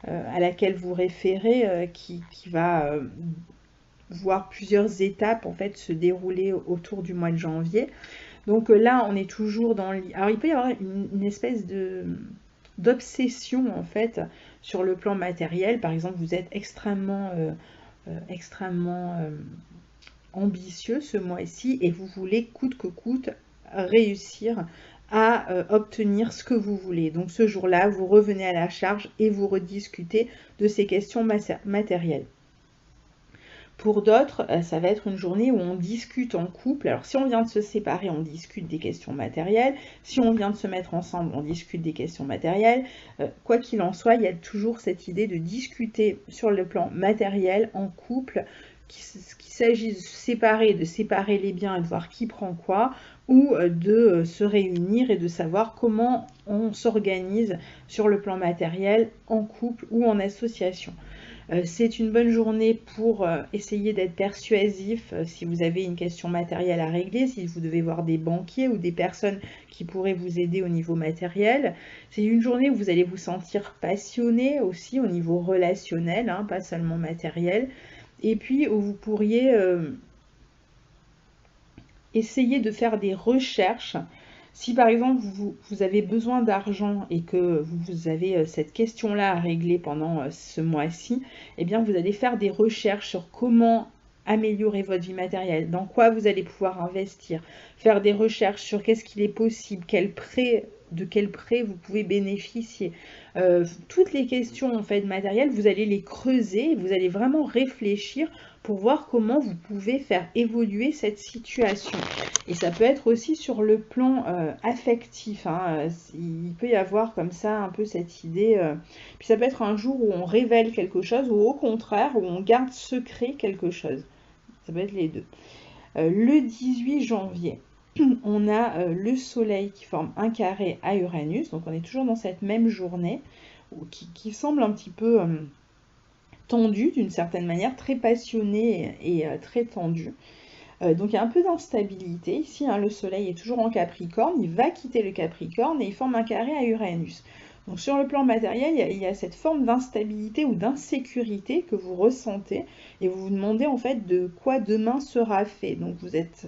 à laquelle vous référez qui va voir plusieurs étapes en fait se dérouler autour du mois de janvier. Donc là, on est toujours dans... Alors, il peut y avoir une espèce d'obsession en fait sur le plan matériel. Par exemple, vous êtes extrêmement ambitieux ce mois-ci et vous voulez coûte que coûte réussir à obtenir ce que vous voulez. Donc ce jour-là, vous revenez à la charge et vous rediscutez de ces questions matérielles. Pour d'autres, ça va être une journée où on discute en couple. Alors si on vient de se séparer, on discute des questions matérielles. Si on vient de se mettre ensemble, on discute des questions matérielles. Quoi qu'il en soit, il y a toujours cette idée de discuter sur le plan matériel en couple, qu'il s'agisse de séparer les biens et de voir qui prend quoi, ou de se réunir et de savoir comment on s'organise sur le plan matériel en couple ou en association. C'est une bonne journée pour essayer d'être persuasif si vous avez une question matérielle à régler, si vous devez voir des banquiers ou des personnes qui pourraient vous aider au niveau matériel. C'est une journée où vous allez vous sentir passionné aussi au niveau relationnel, hein, pas seulement matériel. Et puis où vous pourriez essayer de faire des recherches. Si par exemple vous avez besoin d'argent et que vous avez cette question-là à régler pendant ce mois-ci, eh bien vous allez faire des recherches sur comment améliorer votre vie matérielle, dans quoi vous allez pouvoir investir, faire des recherches sur qu'est-ce qu'il est possible, de quel prêt vous pouvez bénéficier. Toutes les questions en fait matérielles, vous allez les creuser, vous allez vraiment réfléchir pour voir comment vous pouvez faire évoluer cette situation. Et ça peut être aussi sur le plan affectif, hein. Il peut y avoir comme ça un peu cette idée. Puis ça peut être un jour où on révèle quelque chose ou au contraire où on garde secret quelque chose. Ça peut être les deux. Le 18 janvier, on a le soleil qui forme un carré à Uranus. Donc on est toujours dans cette même journée qui semble un petit peu tendue d'une certaine manière, très passionnée et très tendue. Donc il y a un peu d'instabilité ici, hein. Le soleil est toujours en Capricorne, il va quitter le Capricorne et il forme un carré à Uranus. Donc sur le plan matériel, il y a cette forme d'instabilité ou d'insécurité que vous ressentez et vous vous demandez en fait de quoi demain sera fait. Donc vous êtes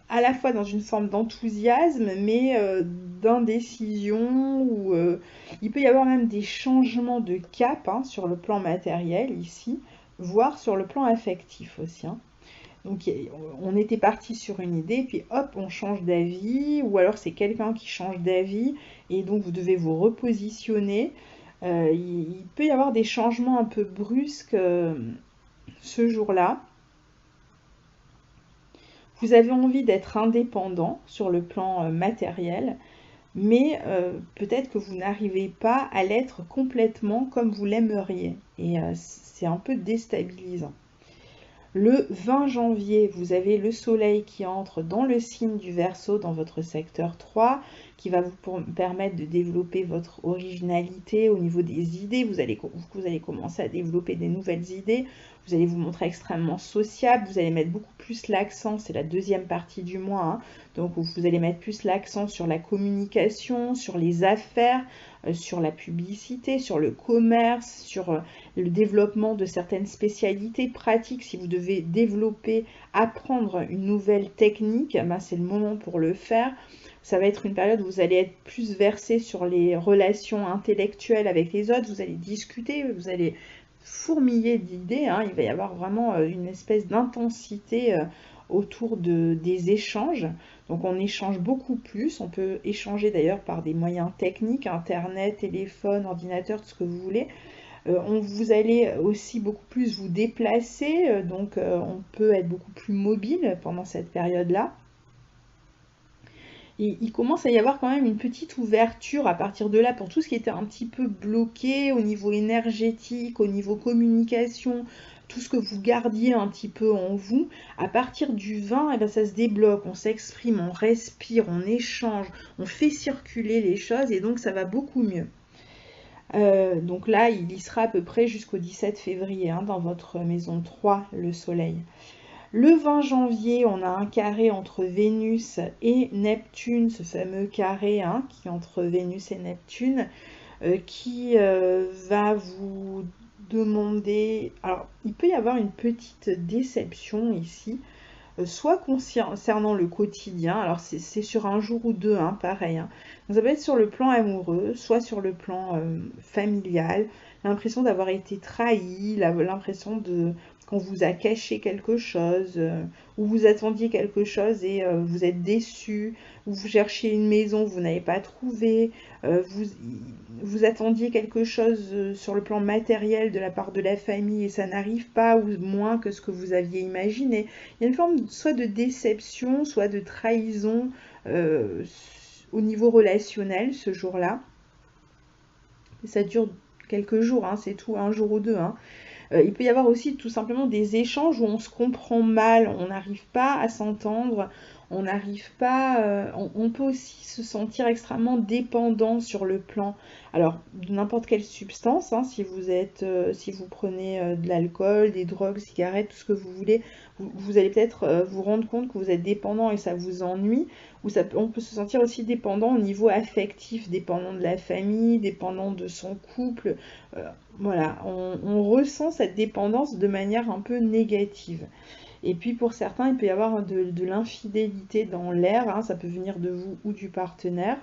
à la fois dans une forme d'enthousiasme, mais d'indécision, ou il peut y avoir même des changements de cap, hein, sur le plan matériel ici, voire sur le plan affectif aussi, hein. Donc on était parti sur une idée, puis hop, on change d'avis, ou alors c'est quelqu'un qui change d'avis, et donc vous devez vous repositionner. Il peut y avoir des changements un peu brusques ce jour-là. Vous avez envie d'être indépendant sur le plan matériel, mais peut-être que vous n'arrivez pas à l'être complètement comme vous l'aimeriez. Et c'est un peu déstabilisant. Le 20 janvier, vous avez le soleil qui entre dans le signe du Verseau, dans votre secteur 3, qui va vous permettre de développer votre originalité au niveau des idées. Vous allez commencer à développer des nouvelles idées. Vous allez vous montrer extrêmement sociable. Vous allez mettre beaucoup plus l'accent, c'est la deuxième partie du mois, hein. Donc vous allez mettre plus l'accent sur la communication, sur les affaires, sur la publicité, sur le commerce, sur le développement de certaines spécialités pratiques. Si vous devez développer, apprendre une nouvelle technique, ben c'est le moment pour le faire. Ça va être une période où vous allez être plus versé sur les relations intellectuelles avec les autres. Vous allez discuter, vous allez fourmiller d'idées, hein. Il va y avoir vraiment une espèce d'intensité autour des échanges. Donc on échange beaucoup plus, on peut échanger d'ailleurs par des moyens techniques, internet, téléphone, ordinateur, tout ce que vous voulez. Vous allez aussi beaucoup plus vous déplacer, donc on peut être beaucoup plus mobile pendant cette période-là. Et il commence à y avoir quand même une petite ouverture à partir de là pour tout ce qui était un petit peu bloqué au niveau énergétique, au niveau communication, tout ce que vous gardiez un petit peu en vous. À partir du 20, eh ben, ça se débloque, on s'exprime, on respire, on échange, on fait circuler les choses et donc ça va beaucoup mieux. Donc là, il y sera à peu près jusqu'au 17 février, hein, dans votre maison 3, le soleil. Le 20 janvier, on a un carré entre Vénus et Neptune, ce fameux carré, hein, qui est entre Vénus et Neptune, qui va vous demander... Alors, il peut y avoir une petite déception ici, soit concernant le quotidien, alors c'est sur un jour ou deux, hein, pareil, hein. Donc ça peut être sur le plan amoureux, soit sur le plan familial, l'impression d'avoir été trahi, l'impression qu'on vous a caché quelque chose, ou vous attendiez quelque chose et vous êtes déçu, ou vous cherchiez une maison, vous n'avez pas trouvé, vous attendiez quelque chose sur le plan matériel de la part de la famille et ça n'arrive pas, ou moins que ce que vous aviez imaginé. Il y a une forme soit de déception, soit de trahison au niveau relationnel ce jour-là. Ça dure quelques jours, hein, c'est tout, un jour ou deux, hein. Il peut y avoir aussi tout simplement des échanges où on se comprend mal, on n'arrive pas à s'entendre, on n'arrive pas... on peut aussi se sentir extrêmement dépendant sur le plan, alors de n'importe quelle substance, hein, si vous prenez de l'alcool, des drogues, cigarettes, tout ce que vous voulez, vous allez peut-être vous rendre compte que vous êtes dépendant et ça vous ennuie, ou on peut se sentir aussi dépendant au niveau affectif, dépendant de la famille, dépendant de son couple. Voilà, on ressent cette dépendance de manière un peu négative. Et puis pour certains, il peut y avoir de l'infidélité dans l'air, hein, ça peut venir de vous ou du partenaire.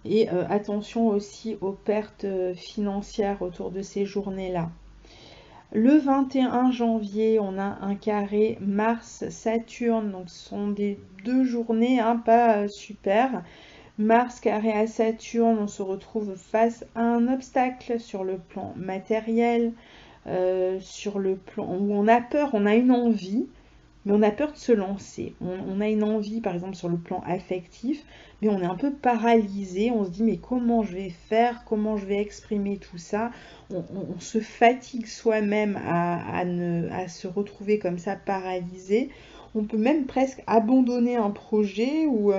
Et attention aussi aux pertes financières autour de ces journées-là. Le 21 janvier, on a un carré Mars-Saturne, donc ce sont des deux journées, hein, pas super. Mars carré à Saturne, on se retrouve face à un obstacle sur le plan matériel, sur le plan où on a peur, on a une envie, mais on a peur de se lancer. On a une envie, par exemple, sur le plan affectif, mais on est un peu paralysé. On se dit, mais comment je vais faire? Comment je vais exprimer tout ça? On se fatigue soi-même à se retrouver comme ça paralysé. On peut même presque abandonner un projet ou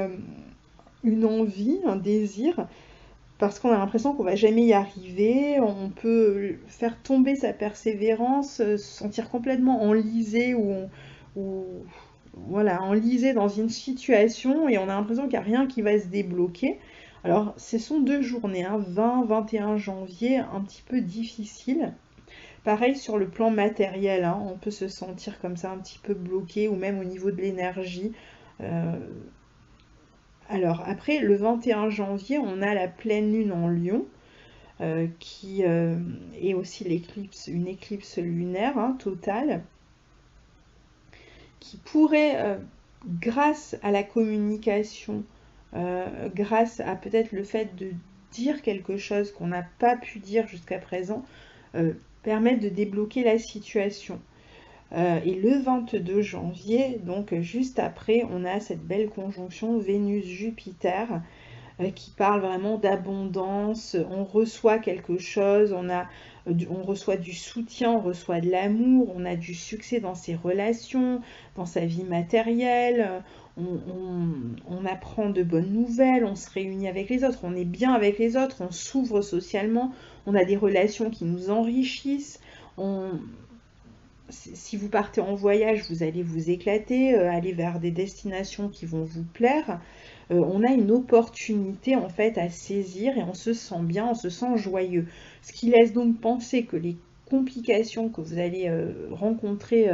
une envie, un désir, parce qu'on a l'impression qu'on va jamais y arriver, on peut faire tomber sa persévérance, se sentir complètement enlisé ou voilà, enlisé dans une situation et on a l'impression qu'il n'y a rien qui va se débloquer. Alors, ce sont deux journées, hein, 20-21 janvier, un petit peu difficiles. Pareil sur le plan matériel, hein, on peut se sentir comme ça un petit peu bloqué ou même au niveau de l'énergie. Alors après, le 21 janvier, on a la pleine lune en Lion, qui est aussi une éclipse lunaire, hein, totale, qui pourrait, grâce à la communication, grâce à peut-être le fait de dire quelque chose qu'on n'a pas pu dire jusqu'à présent, permettre de débloquer la situation. Et le 22 janvier, donc juste après, on a cette belle conjonction Vénus-Jupiter qui parle vraiment d'abondance. On reçoit quelque chose, on reçoit du soutien, on reçoit de l'amour, on a du succès dans ses relations, dans sa vie matérielle, on apprend de bonnes nouvelles, on se réunit avec les autres, on est bien avec les autres, on s'ouvre socialement, on a des relations qui nous enrichissent. Si vous partez en voyage, vous allez vous éclater, aller vers des destinations qui vont vous plaire. On a une opportunité en fait à saisir et on se sent bien, on se sent joyeux. Ce qui laisse donc penser que les complications que vous allez rencontrer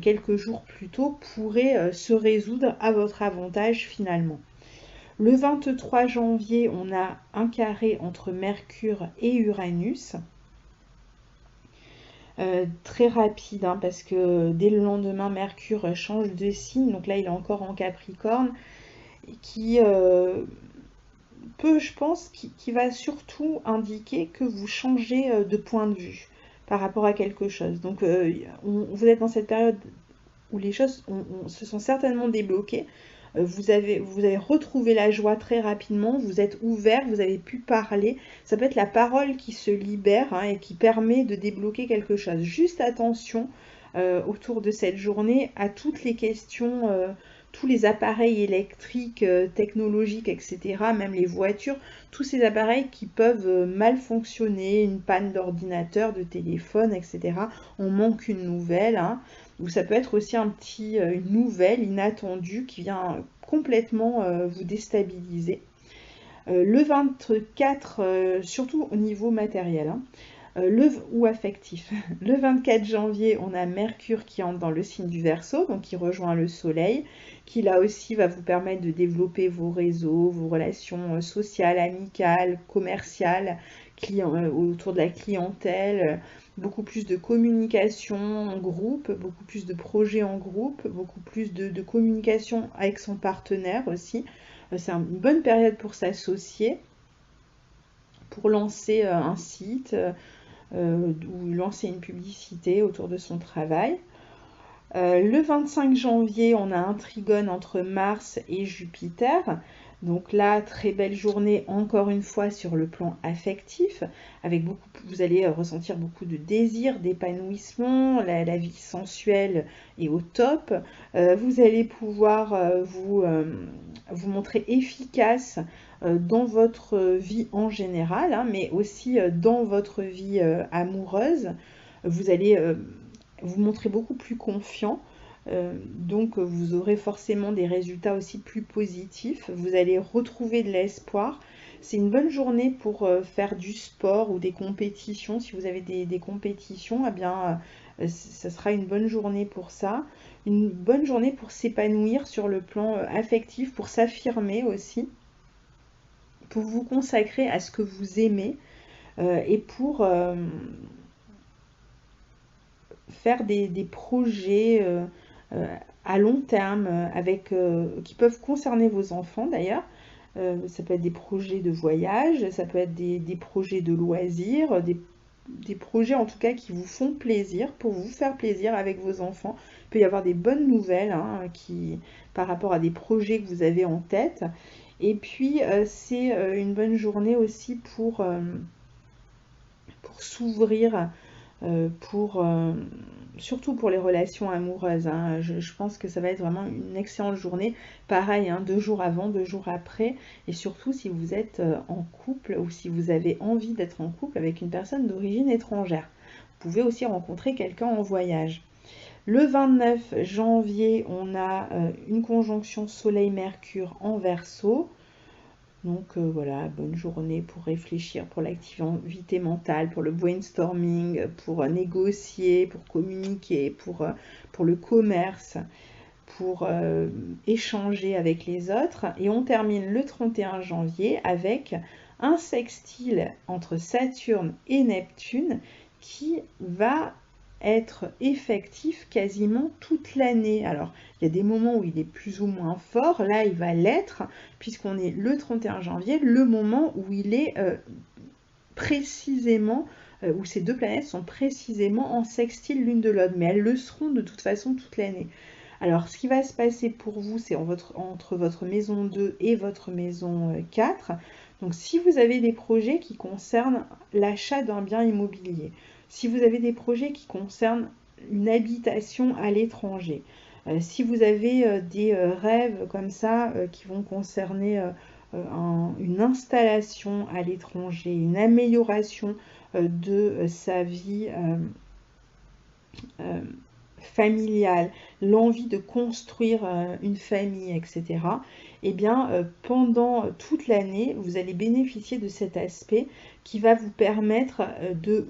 quelques jours plus tôt pourraient se résoudre à votre avantage finalement. Le 23 janvier, on a un carré entre Mercure et Uranus. Très rapide, hein, parce que dès le lendemain, Mercure change de signe, donc là il est encore en Capricorne, qui peut, je pense, qui va surtout indiquer que vous changez de point de vue par rapport à quelque chose. Donc vous êtes dans cette période où les choses se sont certainement débloquées. Vous avez retrouvé la joie très rapidement, vous êtes ouvert, vous avez pu parler. Ça peut être la parole qui se libère, hein, et qui permet de débloquer quelque chose. Juste attention autour de cette journée à toutes les questions, tous les appareils électriques, technologiques, etc., même les voitures, tous ces appareils qui peuvent mal fonctionner, une panne d'ordinateur, de téléphone, etc. On manque une nouvelle, hein. Ou ça peut être aussi une nouvelle inattendue qui vient complètement vous déstabiliser. Le 24, surtout au niveau matériel, hein, ou affectif. Le 24 janvier, on a Mercure qui entre dans le signe du Verseau, donc qui rejoint le Soleil, qui là aussi va vous permettre de développer vos réseaux, vos relations sociales, amicales, commerciales, autour de la clientèle, beaucoup plus de communication en groupe, beaucoup plus de projets en groupe, beaucoup plus de communication avec son partenaire aussi. C'est une bonne période pour s'associer, pour lancer un site, ou lancer une publicité autour de son travail. Le 25 janvier, on a un trigone entre Mars et Jupiter. Donc là, très belle journée, encore une fois, sur le plan affectif, avec vous allez ressentir beaucoup de désir, d'épanouissement, la vie sensuelle est au top. Vous allez pouvoir vous montrer efficace dans votre vie en général, hein, mais aussi dans votre vie amoureuse. Vous allez vous montrer beaucoup plus confiant. Donc vous aurez forcément des résultats aussi plus positifs. Vous allez retrouver de l'espoir. C'est une bonne journée pour faire du sport ou des compétitions. Si vous avez des compétitions, eh bien, ça sera une bonne journée pour ça. Une bonne journée pour s'épanouir sur le plan affectif, pour s'affirmer aussi, pour vous consacrer à ce que vous aimez et pour faire des projets à long terme qui peuvent concerner vos enfants d'ailleurs. Ça peut être des projets de voyage, ça peut être des projets de loisirs, des projets en tout cas qui vous font plaisir, pour vous faire plaisir avec vos enfants. Il peut y avoir des bonnes nouvelles, hein, par rapport à des projets que vous avez en tête. Et puis c'est une bonne journée aussi pour s'ouvrir, surtout pour les relations amoureuses, hein. Je pense que ça va être vraiment une excellente journée. Pareil, hein, 2 jours avant, 2 jours après. Et surtout si vous êtes en couple ou si vous avez envie d'être en couple avec une personne d'origine étrangère. Vous pouvez aussi rencontrer quelqu'un en voyage. Le 29 janvier, on a une conjonction Soleil-Mercure en Verseau. Donc voilà, bonne journée pour réfléchir, pour l'activité mentale, pour le brainstorming, pour négocier, pour communiquer, pour le commerce, pour échanger avec les autres. Et on termine le 31 janvier avec un sextile entre Saturne et Neptune qui va être effectif quasiment toute l'année. Alors, il y a des moments où il est plus ou moins fort. Là, il va l'être, puisqu'on est le 31 janvier, le moment où il est précisément, où ces deux planètes sont précisément en sextile l'une de l'autre. Mais elles le seront de toute façon toute l'année. Alors, ce qui va se passer pour vous, c'est entre votre maison 2 et votre maison 4. Donc, si vous avez des projets qui concernent l'achat d'un bien immobilier, si vous avez des projets qui concernent une habitation à l'étranger, si vous avez des rêves comme ça qui vont concerner une installation à l'étranger, une amélioration de sa vie familiale, l'envie de construire une famille, etc., eh bien, pendant toute l'année, vous allez bénéficier de cet aspect qui va vous permettre de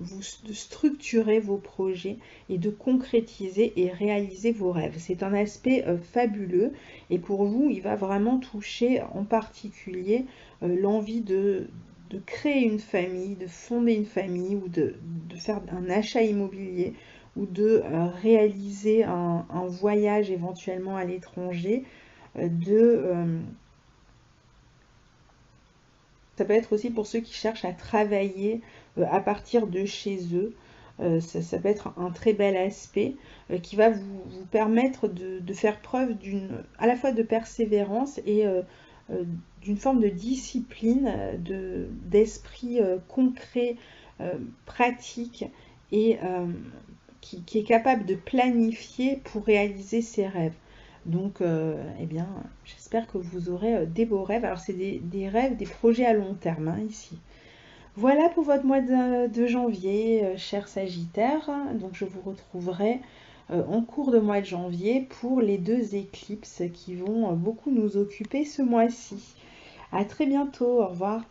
structurer vos projets et de concrétiser et réaliser vos rêves. C'est un aspect fabuleux et pour vous, il va vraiment toucher en particulier l'envie de créer une famille, de fonder une famille ou de faire un achat immobilier ou de réaliser un voyage éventuellement à l'étranger, ça peut être aussi pour ceux qui cherchent à travailler à partir de chez eux. Ça peut être un très bel aspect qui va vous permettre de faire preuve à la fois de persévérance et d'une forme de discipline, d'esprit concret, pratique et qui est capable de planifier pour réaliser ses rêves. Donc, eh bien, j'espère que vous aurez des beaux rêves. Alors, c'est des rêves, des projets à long terme, hein, ici. Voilà pour votre mois de janvier, cher Sagittaire. Donc, je vous retrouverai en cours de mois de janvier pour les 2 éclipses qui vont beaucoup nous occuper ce mois-ci. À très bientôt, au revoir.